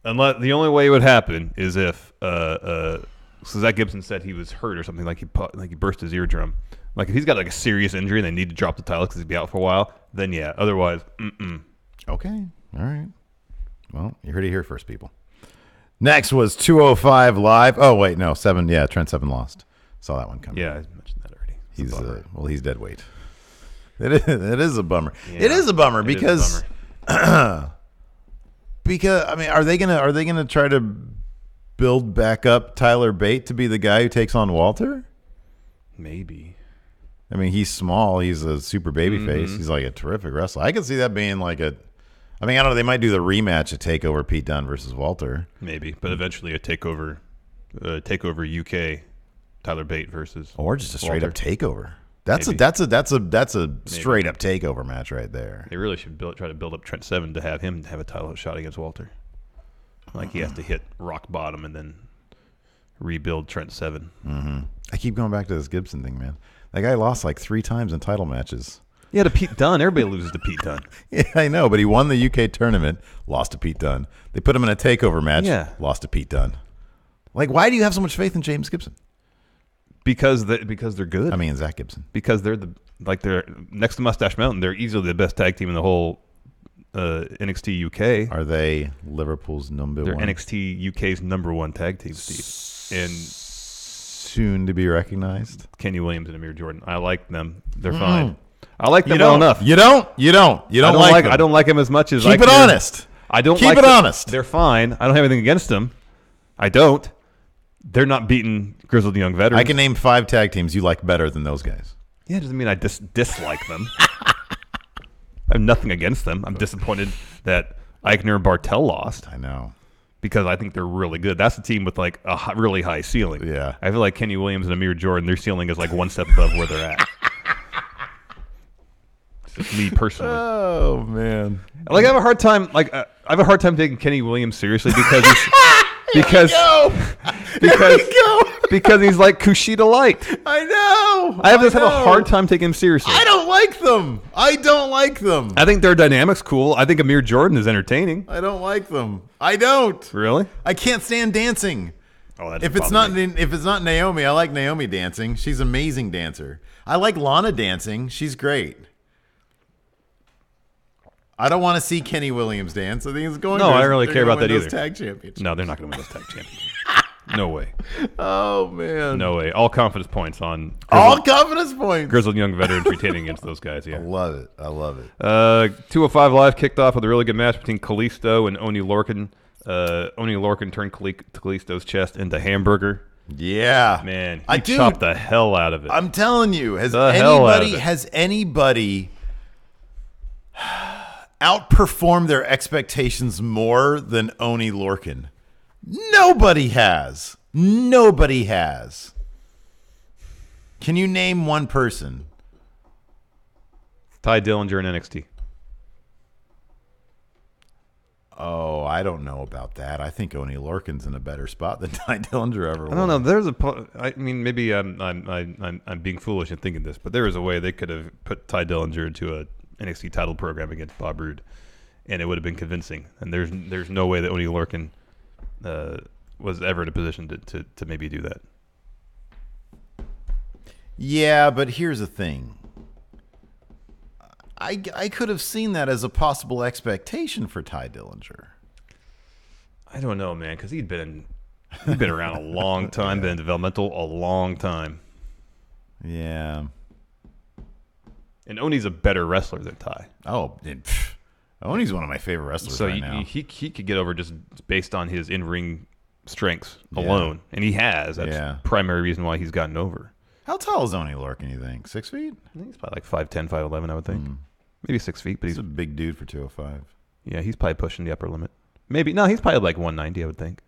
Unless the only way it would happen is if so Zach Gibson said he was hurt or something, like he burst his eardrum. Like if he's got like a serious injury and they need to drop the title because he'd be out for a while, then yeah. Otherwise, Okay, all right. Well, you heard it here first, people. Next was 205 Live. Oh wait, no, 7. Yeah, Trent Seven lost. Saw that one coming. Yeah, I mentioned that already. He's dead weight. It is a bummer. Yeah, it is a bummer it because is a bummer. because I mean, are they gonna try to build back up Tyler Bate to be the guy who takes on Walter? Maybe. I mean, he's small. He's a super baby face. He's like a terrific wrestler. I can see that being like a. I mean, I don't know. They might do the rematch of TakeOver Pete Dunne versus Walter. Maybe, but eventually a TakeOver UK, Tyler Bate versus Or just a straight Walter. up takeover. That's Maybe. a straight up takeover match right there. They really should try to build up Trent Seven to have him have a title shot against Walter. Like he has to hit rock bottom and then rebuild Trent Seven. Mm-hmm. I keep going back to this Gibson thing, man. That guy lost like 3 times in title matches. Yeah, to Pete Dunne. Everybody loses to Pete Dunne. Yeah, I know, but he won the UK tournament, lost to Pete Dunne. They put him in a takeover match, lost to Pete Dunne. Like, why do you have so much faith in James Gibson? Because they're good. I mean, Zach Gibson. Because they're they're next to Mustache Mountain. They're easily the best tag team in the whole NXT UK. Are they Liverpool's number They're one? NXT UK's number 1 tag team, Steve. And soon to be recognized. Kenny Williams and Amir Jordan. I like them. They're fine. I like them You well don't. enough. You don't like them. I don't like them as much as Keep it honest. I don't Keep like it them. honest. They're fine. I don't have anything against them. I don't. They're not beating grizzled young veterans. I can name 5 tag teams you like better than those guys. Yeah, it doesn't mean I dislike them. I have nothing against them. I'm disappointed that Eichner and Bartel lost. I know. Because I think they're really good. That's a team with like a really high ceiling. Yeah. I feel like Kenny Williams and Amir Jordan, their ceiling is like one step above where they're at. It's just me personally. Oh man. Like I have a hard time. I have a hard time taking Kenny Williams seriously because he's because he's like Kushida light. I know. I have a hard time taking him seriously. I don't like them. I don't like them. I think their dynamic's cool. I think Amir Jordan is entertaining. I don't like them. I don't. Really? I can't stand dancing. Oh, if it's not Naomi, I like Naomi dancing. She's an amazing dancer. I like Lana dancing. She's great. I don't want to see Kenny Williams dance. I think it's going. No, I don't really care about that those either. Tag championships. No, they're not going to win those tag championships. No way. Oh man. No way. All confidence points on all confidence points. Grizzled young veterans retaining against those guys. Yeah, I love it. I love it. 205 Live kicked off with a really good match between Kalisto and Oney Lorcan. Oney Lorcan turned Kalisto's chest into hamburger. Yeah, man, he chopped the hell out of it. I'm telling you, has anybody outperformed their expectations more than Oney Lorcan? Nobody has. Nobody has. Can you name one person? Ty Dillinger in NXT. Oh, I don't know about that. I think Oney Lorcan's in a better spot than Ty Dillinger ever was. I don't know. I mean, maybe I'm being foolish in thinking this, but there is a way they could have put Ty Dillinger into a NXT title program against Bob Roode, and it would have been convincing. And there's no way that Oney Lorcan was ever in a position to maybe do that. Yeah, but here's the thing. I could have seen that as a possible expectation for Ty Dillinger. I don't know, man, because he'd been around a long time, been developmental a long time. Yeah. And Oney's a better wrestler than Ty. Oh, Oney's one of my favorite wrestlers right now. He could get over just based on his in-ring strengths alone, and he has. That's the primary reason why he's gotten over. How tall is Oney Lorcan, you think? 6 feet? I think he's probably like 5'10", 5'11", I would think. Maybe 6 feet, but he's a big dude for 205. Yeah, he's probably pushing the upper limit. Maybe he's probably like 190, I would think.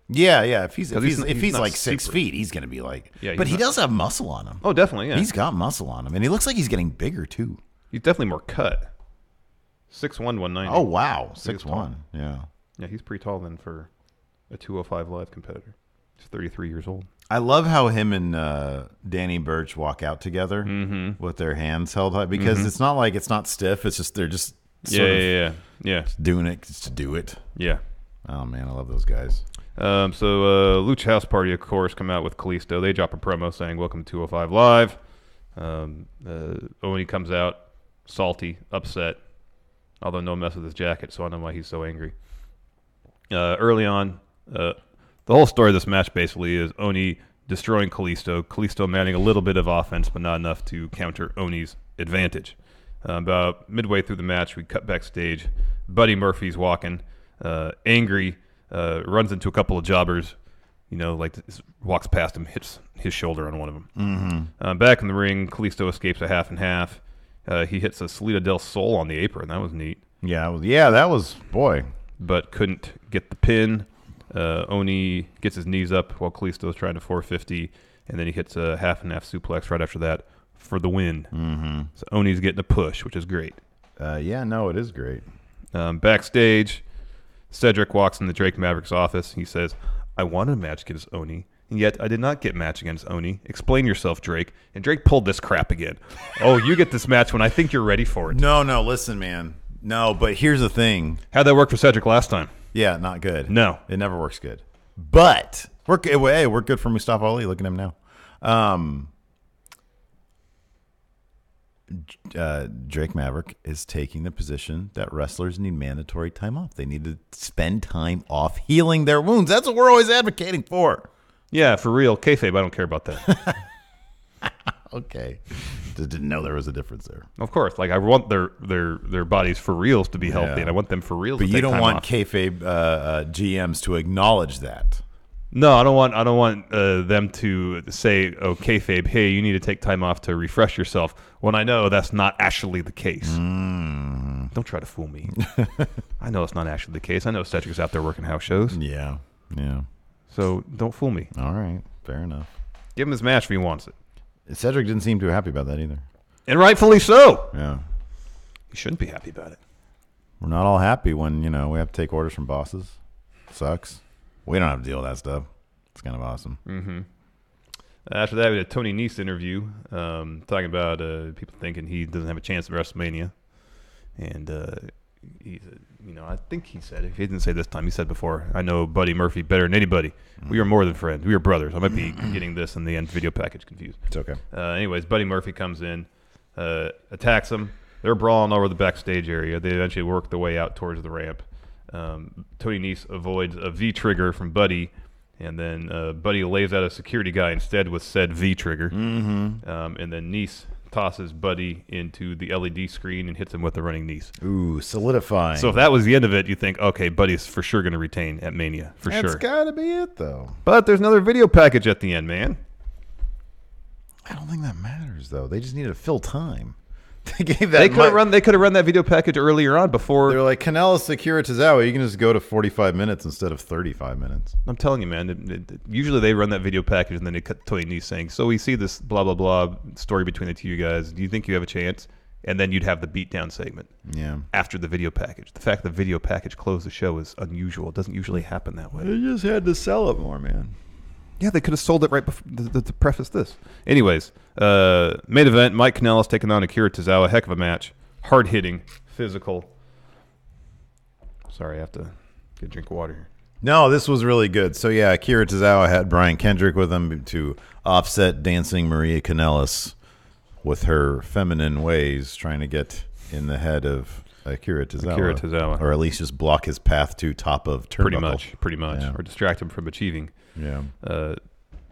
Yeah. If he's like 6 super. feet, he's gonna be like. Yeah, but he does have muscle on him. Oh, definitely. Yeah, he's got muscle on him, and he looks like he's getting bigger too. He's definitely more cut. 6'1", 190. Oh wow, 6'1". Yeah. Yeah, he's pretty tall then for a 205 Live competitor. He's 33 years old. I love how him and Danny Burch walk out together with their hands held high, because it's not like it's not stiff. It's just they're just yeah, doing it just to do it. Yeah. Oh man, I love those guys. So Lucha House Party, of course, come out with Kalisto. They drop a promo saying, "Welcome to 205 Live." Oney comes out salty, upset, although no mess with his jacket, so I don't know why he's so angry. Early on, the whole story of this match basically is Oney destroying Kalisto. Kalisto manning a little bit of offense, but not enough to counter Oney's advantage. About midway through the match, we cut backstage. Buddy Murphy's walking, angry, runs into a couple of jobbers, walks past him, hits his shoulder on one of them. Mm-hmm. Back in the ring, Kalisto escapes a half and half. He hits a Salida del Sol on the apron. That was neat. Yeah, that was, boy. But couldn't get the pin. Oney gets his knees up while Kalisto is trying to 450, and then he hits a half and half suplex right after that for the win. Mm-hmm. So Oney's getting a push, which is great. It is great. Backstage, Cedric walks into Drake Maverick's office. He says, I wanted a match against Oney, and yet I did not get a match against Oney. Explain yourself, Drake. And Drake pulled this crap again. Oh, you get this match when I think you're ready for it. No, listen, man. No, but here's the thing. How'd that work for Cedric last time? Yeah, not good. No. It never works good. But we're good for Mustafa Ali. Look at him now. Drake Maverick is taking the position that wrestlers need mandatory time off. They need to spend time off healing their wounds. That's what we're always advocating for. Yeah, for real. Kayfabe, I don't care about that. Okay. Didn't know there was a difference there. Of course. Like, I want their bodies for reals to be healthy, and I want them for reals to take time off. But you don't want kayfabe GMs to acknowledge that. No, I don't want them to say, oh, kayfabe, hey, you need to take time off to refresh yourself, when I know that's not actually the case. Don't try to fool me. I know it's not actually the case. I know Cedric's out there working house shows. Yeah. So don't fool me. All right, fair enough. Give him his match if he wants it. Cedric didn't seem too happy about that either. And rightfully so. Yeah. He shouldn't be happy about it. We're not all happy when, we have to take orders from bosses. Sucks. We don't have to deal with that stuff. It's kind of awesome. Mm-hmm. After that, we had a Tony Nese interview talking about people thinking he doesn't have a chance at WrestleMania. And I think he said, if he didn't say this time, he said before, I know Buddy Murphy better than anybody. We are more than friends. We are brothers. I might be getting this in the end video package confused. It's okay. Anyways, Buddy Murphy comes in, attacks him. They're brawling over the backstage area. They eventually work their way out towards the ramp. Tony Nese avoids a V-trigger from Buddy, and then Buddy lays out a security guy instead with said V-trigger. Mm-hmm. And then Nese tosses Buddy into the LED screen and hits him with the running knees. Ooh, solidifying. So if that was the end of it, you think, okay, Buddy's for sure going to retain at Mania, for sure. That's got to be it, though. But there's another video package at the end, man. I don't think that matters, though. They just needed to fill time. They gave that. They could have run that video package earlier on before. They're like, Canellis, Akira Tozawa, you can just go to 45 minutes instead of 35 minutes. I'm telling you, man. Usually they run that video package and then they cut Tony Nese saying, so we see this blah, blah, blah story between the two guys. Do you think you have a chance? And then you'd have the beatdown segment after the video package. The fact that the video package closed the show is unusual. It doesn't usually happen that way. They just had to sell it more, man. Yeah, they could have sold it right before to preface this. Anyways, main event, Mike Kanellis taking on Akira Tozawa. Heck of a match. Hard-hitting, physical. Sorry, I have to get a drink of water here. No, this was really good. So, yeah, Akira Tozawa had Brian Kendrick with him to offset dancing Maria Kanellis with her feminine ways, trying to get in the head of Akira Tozawa. Or at least just block his path to top of turnbuckle. Pretty much. Yeah. Or distract him from achieving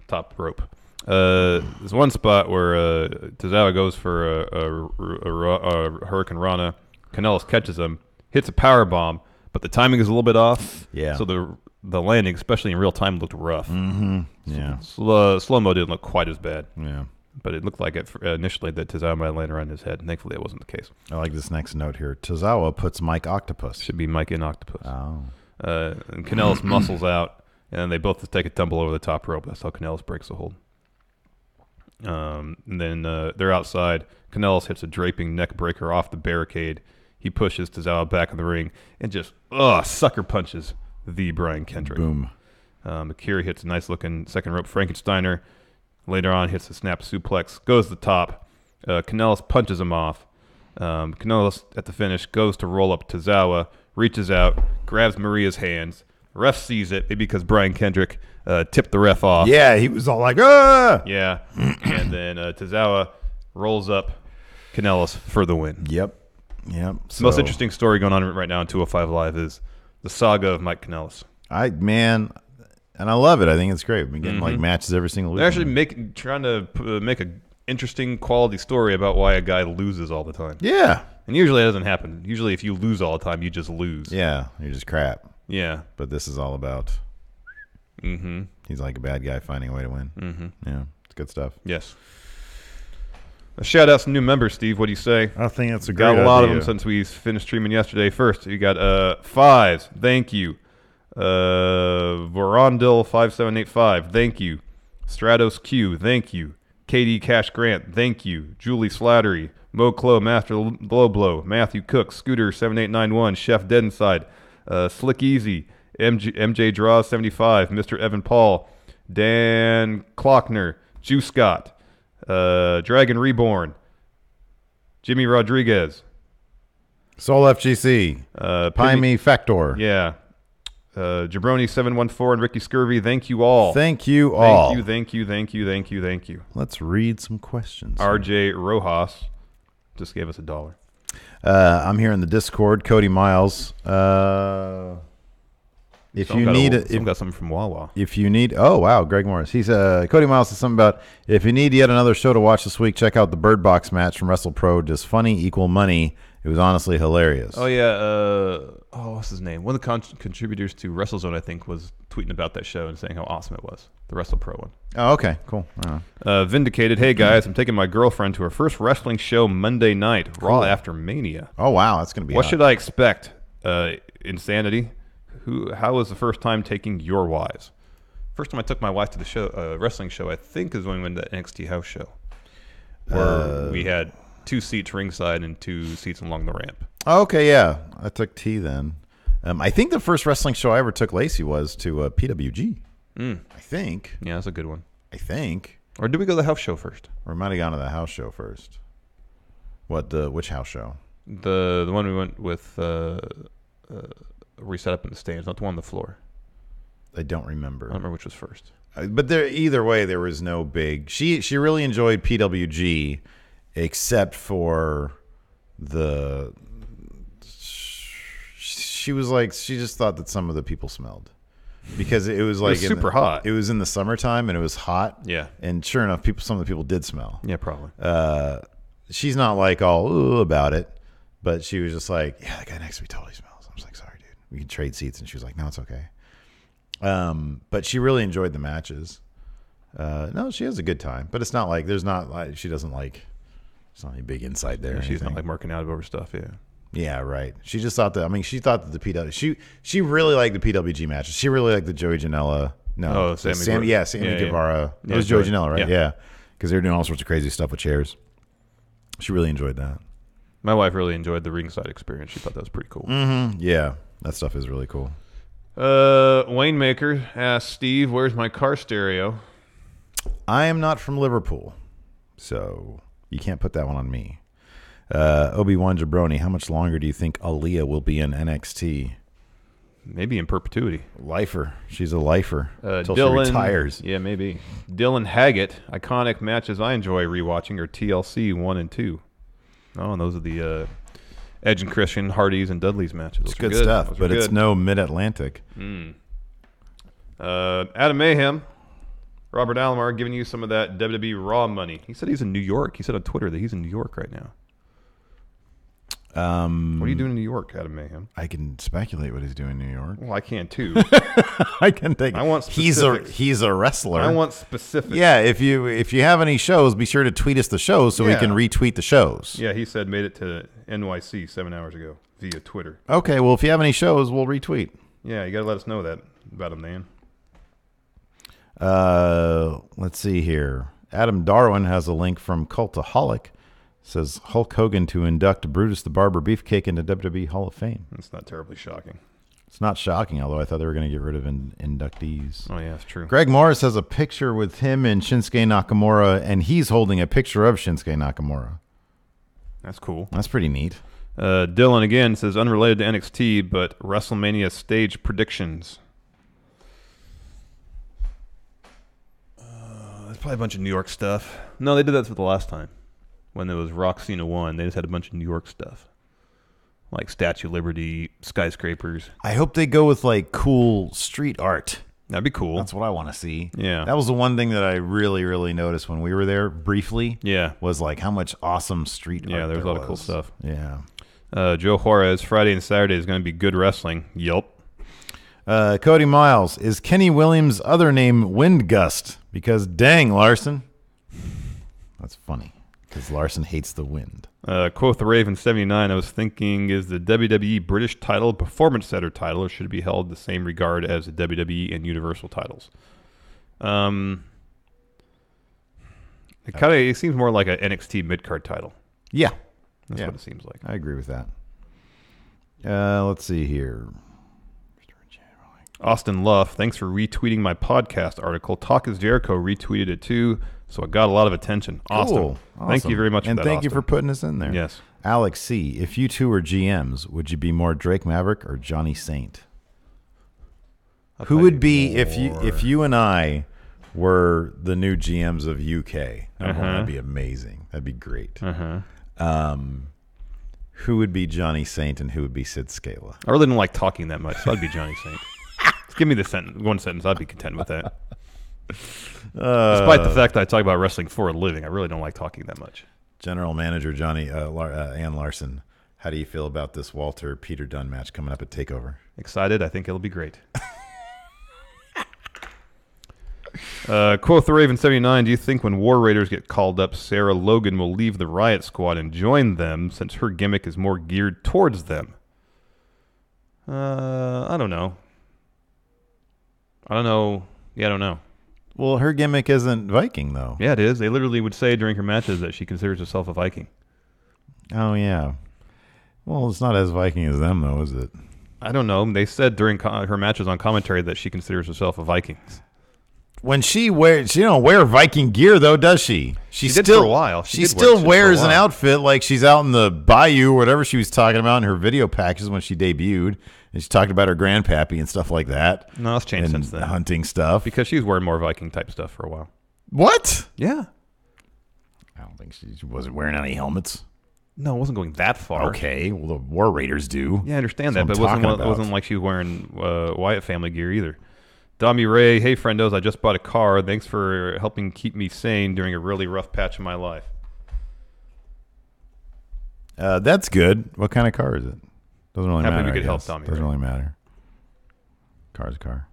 top rope. There's one spot where Tozawa goes for a Hurricane Rana. Kanellis catches him, hits a power bomb, but the timing is a little bit off. Yeah. So the landing, especially in real time, looked rough. Mm-hmm. Yeah. Slow-mo didn't look quite as bad. Yeah. But it looked like initially that Tozawa might land around his head, and thankfully that wasn't the case. I like this next note here. Tozawa puts Mike Octopus. Should be Mike in Octopus. Oh. And Kanellis muscles out, and then they both just take a tumble over the top rope. That's how Kanellis breaks the hold. And then they're outside. Kanellis hits a draping neck breaker off the barricade. He pushes Tozawa back in the ring and just sucker punches the Brian Kendrick. Boom. Akira hits a nice-looking second rope Frankensteiner. Later on, hits a snap suplex, goes to the top. Kanellis punches him off. Kanellis, at the finish, goes to roll up Tozawa, reaches out, grabs Maria's hands. Ref sees it, maybe because Brian Kendrick tipped the ref off. Yeah, he was all like, ah! Yeah, and then Tozawa rolls up Kanellis for the win. Yep. The most interesting story going on right now on 205 Live is the saga of Mike Kanellis. I And I love it. I think it's great. We've been getting like matches every single week. They're actually trying to make a interesting quality story about why a guy loses all the time. Yeah. And usually it doesn't happen. Usually if you lose all the time, you just lose. Yeah. You're just crap. Yeah. But this is all about he's like a bad guy finding a way to win. Yeah. It's good stuff. Yes. A shout out some new members, Steve. What do you say? I think that's a great Got a lot of idea. them since we finished streaming yesterday. First, you got Fives. Thank you. Vorondil 5785. Thank you. Stratos Q. Thank you. KD Cash Grant. Thank you. Julie Slattery. Mo Clo. Master Blow. Matthew Cook. Scooter 7891. Chef Dead Inside. Slick Easy. MJ Draws 75. Mr. Evan Paul. Dan Klockner. Jew Scott. Dragon Reborn. Jimmy Rodriguez. Soul FGC. Pymie Factor. Yeah. Jabroni 714 and Ricky Scurvy. Thank you all. Thank you all. Thank you. Let's read some questions. RJ Rojas just gave us $1. I'm here in the Discord. Cody Miles. If you need it, got something from Wawa. If you need, oh wow, Greg Morris. He's Cody Miles says something about if you need yet another show to watch this week, check out the Bird Box match from WrestlePro. Does funny equal money? It was honestly hilarious. Oh yeah. What's his name? One of the contributors to WrestleZone, I think, was tweeting about that show and saying how awesome it was. The WrestlePro one. Oh, okay, cool. Vindicated. Hey guys, I'm taking my girlfriend to her first wrestling show Monday night, Raw after Mania. Oh wow, that's gonna be. What should I expect? Insanity. How was the first time taking your wives? First time I took my wife to the show, wrestling show, I think is when we went to the NXT house show, where we had 2 seats ringside and 2 seats along the ramp. Oh, okay, yeah, I took T then. I think the first wrestling show I ever took Lacey was to PWG. I think. Yeah, that's a good one. I think. Or did we go to the house show first? Or might have gone to the house show first. Which house show? The one we went with. We set up in the stands, not the one on the floor. I don't remember. I don't remember which was first. But either way, there was no big. She really enjoyed PWG, except for the. She was like, she just thought that some of the people smelled, because it was like super hot. It was in the summertime and it was hot. Yeah. And sure enough, some of the people did smell. Yeah, probably. She's not like all ooh about it, but she was just like, yeah, the guy next to me totally smells. I was like, sorry, dude. We can trade seats. And she was like, no, it's okay. But she really enjoyed the matches. No, she has a good time, but it's not like she doesn't like. It's not any big insight there. She's not like marking out over stuff. Yeah. Yeah, right. She just thought that. I mean, she thought that the PW. She really liked the PWG matches. She really liked the Joey Janela. No, Sammy Guevara. It was Joey Janela, right? Yeah, because they were doing all sorts of crazy stuff with chairs. She really enjoyed that. My wife really enjoyed the ringside experience. She thought that was pretty cool. Yeah, that stuff is really cool. Wayne Maker asked Steve, "Where's my car stereo?" I am not from Liverpool, so you can't put that one on me. Obi-Wan Jabroni, how much longer do you think Aliyah will be in NXT? Maybe in perpetuity. Lifer. She's a lifer until Dylan, she retires. Yeah, maybe. Dylan Haggett, iconic matches I enjoy rewatching are TLC 1 and 2. Oh, and those are the Edge and Christian, Hardy's, and Dudley's matches. It's good stuff, but it's no Mid-Atlantic. Adam Mayhem, Robert Alomar giving you some of that WWE Raw money. He said he's in New York. He said on Twitter that he's in New York right now. What are you doing in New York, Adam Mayhem? I can speculate what he's doing in New York. Well, I can too. I can think. I want specifics. He's a wrestler. I want specifics. Yeah, if you have any shows, be sure to tweet us the shows so we can retweet the shows. Yeah, he said made it to NYC 7 hours ago via Twitter. Okay, well if you have any shows, we'll retweet. Yeah, you gotta let us know that about him, man. Let's see here. Adam Darwin has a link from Cultaholic. Says Hulk Hogan to induct Brutus the Barber Beefcake into WWE Hall of Fame. That's not terribly shocking. It's not shocking, although I thought they were going to get rid of inductees. Oh, yeah, that's true. Greg Morris has a picture with him and Shinsuke Nakamura, and he's holding a picture of Shinsuke Nakamura. That's cool. That's pretty neat. Dylan, again, says unrelated to NXT, but WrestleMania stage predictions. There's probably a bunch of New York stuff. No, they did that for the last time. When there was Rock Cena 1, they just had a bunch of New York stuff. Like Statue of Liberty, skyscrapers. I hope they go with like cool street art. That'd be cool. That's what I want to see. Yeah. That was the one thing that I really, really noticed when we were there briefly. Yeah. Was like how much awesome street art there's a lot was. of cool stuff. Yeah. Joe Juarez, Friday and Saturday is going to be good wrestling. Yup. Cody Miles, is Kenny Williams' other name Windgust? Because dang, Larson. That's funny. Because Larson hates the wind. Quoth the Raven 79, I was thinking, is the WWE British title Performance Center title, or should it be held the same regard as the WWE and Universal titles? It seems more like an NXT mid-card title. Yeah. That's what it seems like. I agree with that. Let's see here. Austin Luff, thanks for retweeting my podcast article. Talk is Jericho retweeted it too, so it got a lot of attention. Cool. Awesome. Thank you very much for that, thank you Austin. for putting us in there. Yes. Alex C., if you two were GMs, would you be more Drake Maverick or Johnny Saint? Who would be if you and I were the new GMs of UK? That'd be amazing. That'd be great. Who would be Johnny Saint and who would be Sid Scala? I really don't like talking that much, so I'd be Johnny Saint. Just give me the one sentence. I'd be content with that. Despite the fact that I talk about wrestling for a living, I really don't like talking that much. General Manager Ann Larson, how do you feel about this Walter-Peter Dunne match coming up at TakeOver? Excited. I think it'll be great. Quoth the Raven 79, do you think when War Raiders get called up, Sarah Logan will leave the Riot Squad and join them since her gimmick is more geared towards them? I don't know. Yeah, I don't know. Well, her gimmick isn't Viking, though. Yeah, it is. They literally would say during her matches that she considers herself a Viking. Oh, yeah. Well, it's not as Viking as them, though, is it? I don't know. They said during her matches on commentary that she considers herself a Viking. When she don't wear Viking gear, though, does she? She did for a while. She still wears an outfit like she's out in the bayou or whatever she was talking about in her video packages when she debuted. And she talked about her grandpappy and stuff like that. No, it's changed since then. Hunting stuff. Because she's wearing more Viking type stuff for a while. What? Yeah. I don't think she wasn't wearing any helmets. No, it wasn't going that far. Okay, well, the War Raiders do. Yeah, I understand that, but it wasn't like she was wearing Wyatt family gear either. Dami Ray, hey, friendos, I just bought a car. Thanks for helping keep me sane during a really rough patch of my life. That's good. What kind of car is it? Doesn't really matter. We could help Dami Doesn't Ray. really matter. Car's a car.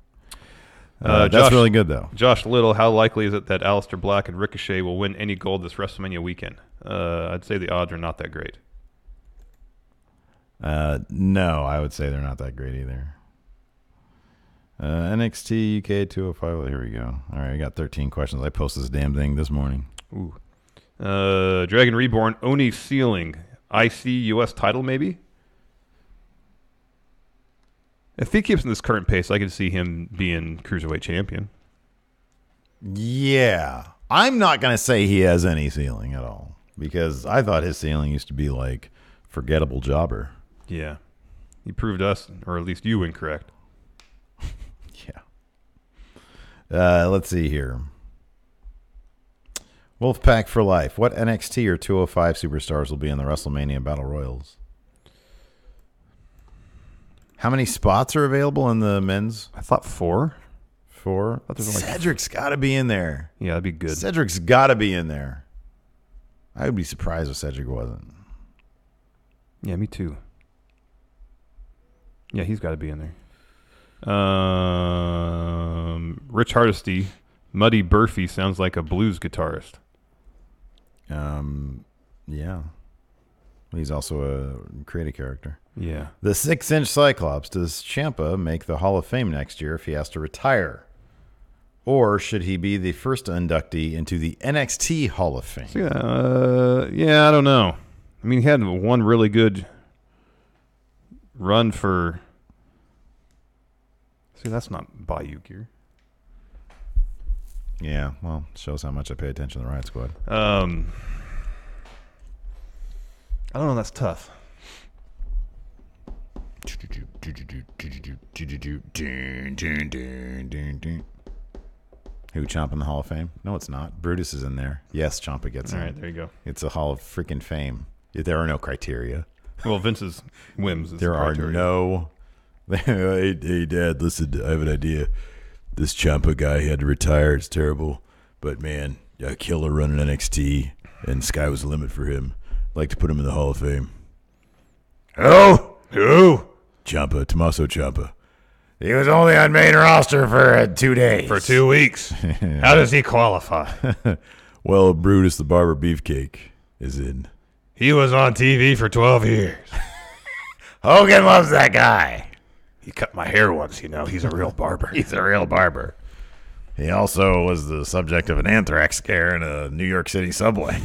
Josh, that's really good, though. Josh Little, how likely is it that Aleister Black and Ricochet will win any gold this WrestleMania weekend? I'd say the odds are not that great. No, I would say they're not that great either. NXT UK 205. Here we go. All right, I got 13 questions. I posted this damn thing this morning. Ooh. Dragon Reborn, Oney ceiling. IC US title, maybe? If he keeps in this current pace, I could see him being Cruiserweight champion. Yeah. I'm not going to say he has any ceiling at all because I thought his ceiling used to be like forgettable jobber. Yeah. He proved us, or at least you, incorrect. Yeah. Let's see here. Wolfpack for life. What NXT or 205 superstars will be in the WrestleMania Battle Royals? How many spots are available in the men's? I thought 4. 4? Cedric's got to be in there. Yeah, that'd be good. Cedric's got to be in there. I would be surprised if Cedric wasn't. Yeah, me too. Yeah, he's got to be in there. Rich Hardesty, Muddy Burfy sounds like a blues guitarist. Yeah. He's also a creative character. Yeah. The 6-inch Cyclops. Does Ciampa make the Hall of Fame next year if he has to retire? Or should he be the first inductee into the NXT Hall of Fame? Yeah, I don't know. I mean, he had one really good run for... See, that's not Bayou gear. Yeah, well, shows how much I pay attention to the Riot Squad. I don't know. That's tough. Who, Ciampa in the Hall of Fame? No, it's not. Brutus is in there. Yes, Ciampa gets in. All right, there you go. It's a Hall of freaking Fame. There are no criteria. Well, Vince's whims is there the criteria. Are no... Hey, Dad, listen, I have an idea. This Ciampa guy had to retire. It's terrible. But, man, a killer running NXT, and sky was the limit for him. I'd like to put him in the Hall of Fame. Oh! Who? Ciampa, Tommaso Ciampa. He was only on main roster for 2 days. For 2 weeks. How does he qualify? Well, Brutus the Barber Beefcake is in. He was on TV for 12 years. Hogan loves that guy. He cut my hair once, you know. He's a real barber. He's a real barber. He also was the subject of an anthrax scare in a New York City subway.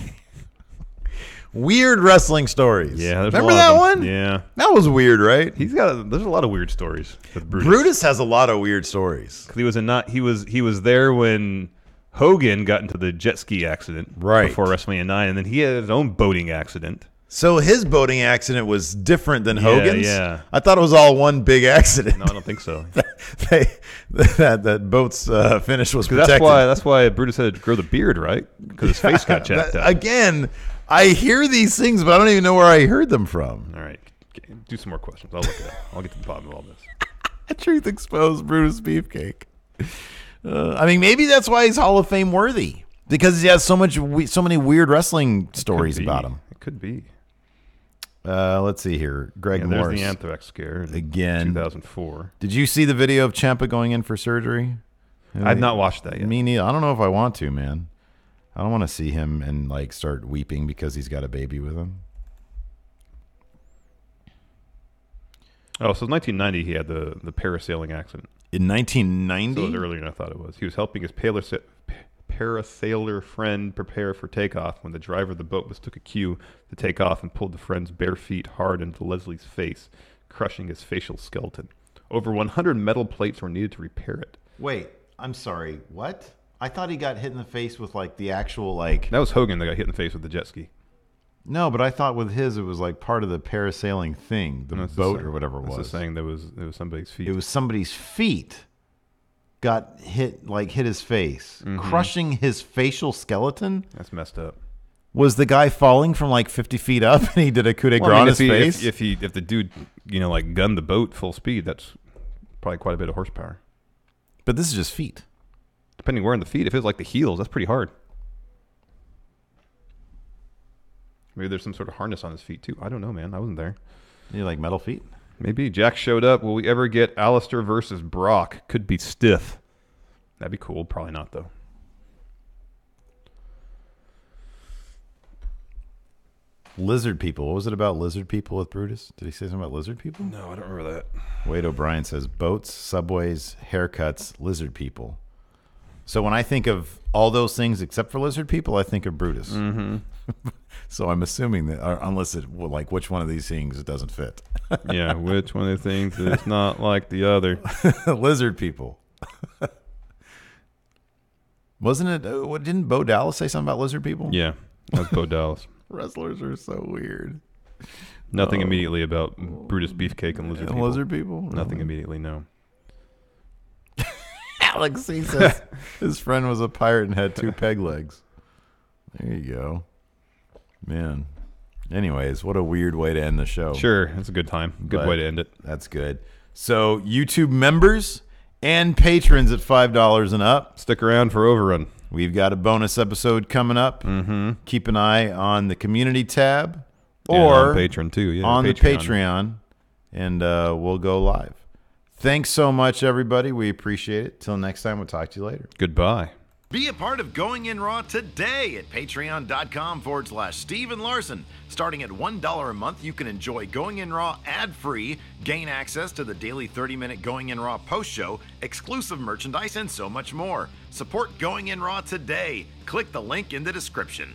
Weird wrestling stories. Yeah, there's remember a lot that of one? them. Yeah, that was weird, right? There's a lot of weird stories with Brutus. Brutus has a lot of weird stories. He was there when Hogan got into the jet ski accident before WrestleMania 9, and then he had his own boating accident. So his boating accident was different than Hogan's? Yeah. I thought it was all one big accident. No, I don't think so. that boat's finish was protected. That's why Brutus had to grow the beard, right? Because his face got jacked up. Again, I hear these things, but I don't even know where I heard them from. All right. Do some more questions. I'll look it up. I'll get to the bottom of all this. Truth exposed Brutus Beefcake. I mean, maybe that's why he's Hall of Fame worthy. Because he has so many weird wrestling stories about him. It could be. Let's see here. Greg Morris. There's the anthrax scare again. 2004. Did you see the video of Ciampa going in for surgery? I've not watched that yet. Me neither. I don't know if I want to, man. I don't want to see him and like start weeping because he's got a baby with him. Oh, so in 1990 he had the parasailing accident. In 1990? So it was earlier than I thought it was. He was helping his parasailer friend prepare for takeoff when the driver of the boat mistook a cue to take off and pulled the friend's bare feet hard into Leslie's face, crushing his facial skeleton. Over 100 metal plates were needed to repair it. Wait, I'm sorry. What? I thought he got hit in the face with like the actual like... That was Hogan that got hit in the face with the jet ski. No, but I thought with his it was like part of the parasailing thing, the boat or whatever it was. That's the saying it was somebody's feet. It was somebody's feet got hit his face, crushing his facial skeleton. That's messed up. Was the guy falling from like 50 feet up and he did a coup de grace on his face? If the dude, gunned the boat full speed, that's probably quite a bit of horsepower. But this is just feet. Depending where in the feet. If it's like the heels, that's pretty hard. Maybe there's some sort of harness on his feet too. I don't know, man. I wasn't there. You like metal feet? Maybe. Jack showed up. Will we ever get Alistair versus Brock? Could be stiff. That'd be cool. Probably not, though. Lizard people. What was it about lizard people with Brutus? Did he say something about lizard people? No, I don't remember that. Wade O'Brien says boats, subways, haircuts, lizard people. So when I think of all those things except for lizard people, I think of Brutus. Mm-hmm. So I'm assuming that, unless which one of these things it doesn't fit. Yeah, which one of the things is not like the other? Lizard people. Wasn't it? Didn't Bo Dallas say something about lizard people? Yeah, that was Bo Dallas. Wrestlers are so weird. Nothing immediately about Brutus Beefcake and lizard people. Lizard people? Nothing immediately, no. Alex, he says his friend was a pirate and had 2 peg legs. There you go. Man. Anyways, what a weird way to end the show. Sure, that's a good time. Good way to end it. That's good. So, YouTube members and patrons at $5 and up. Stick around for Overrun. We've got a bonus episode coming up. Mm-hmm. Keep an eye on the community tab or on Patreon too. Yeah, on the Patreon, and we'll go live. Thanks so much, everybody. We appreciate it. Till next time, we'll talk to you later. Goodbye. Be a part of Going In Raw today at patreon.com/Steve and Larson. Starting at $1 a month, you can enjoy Going In Raw ad-free, gain access to the daily 30-minute Going In Raw post show, exclusive merchandise, and so much more. Support Going In Raw today. Click the link in the description.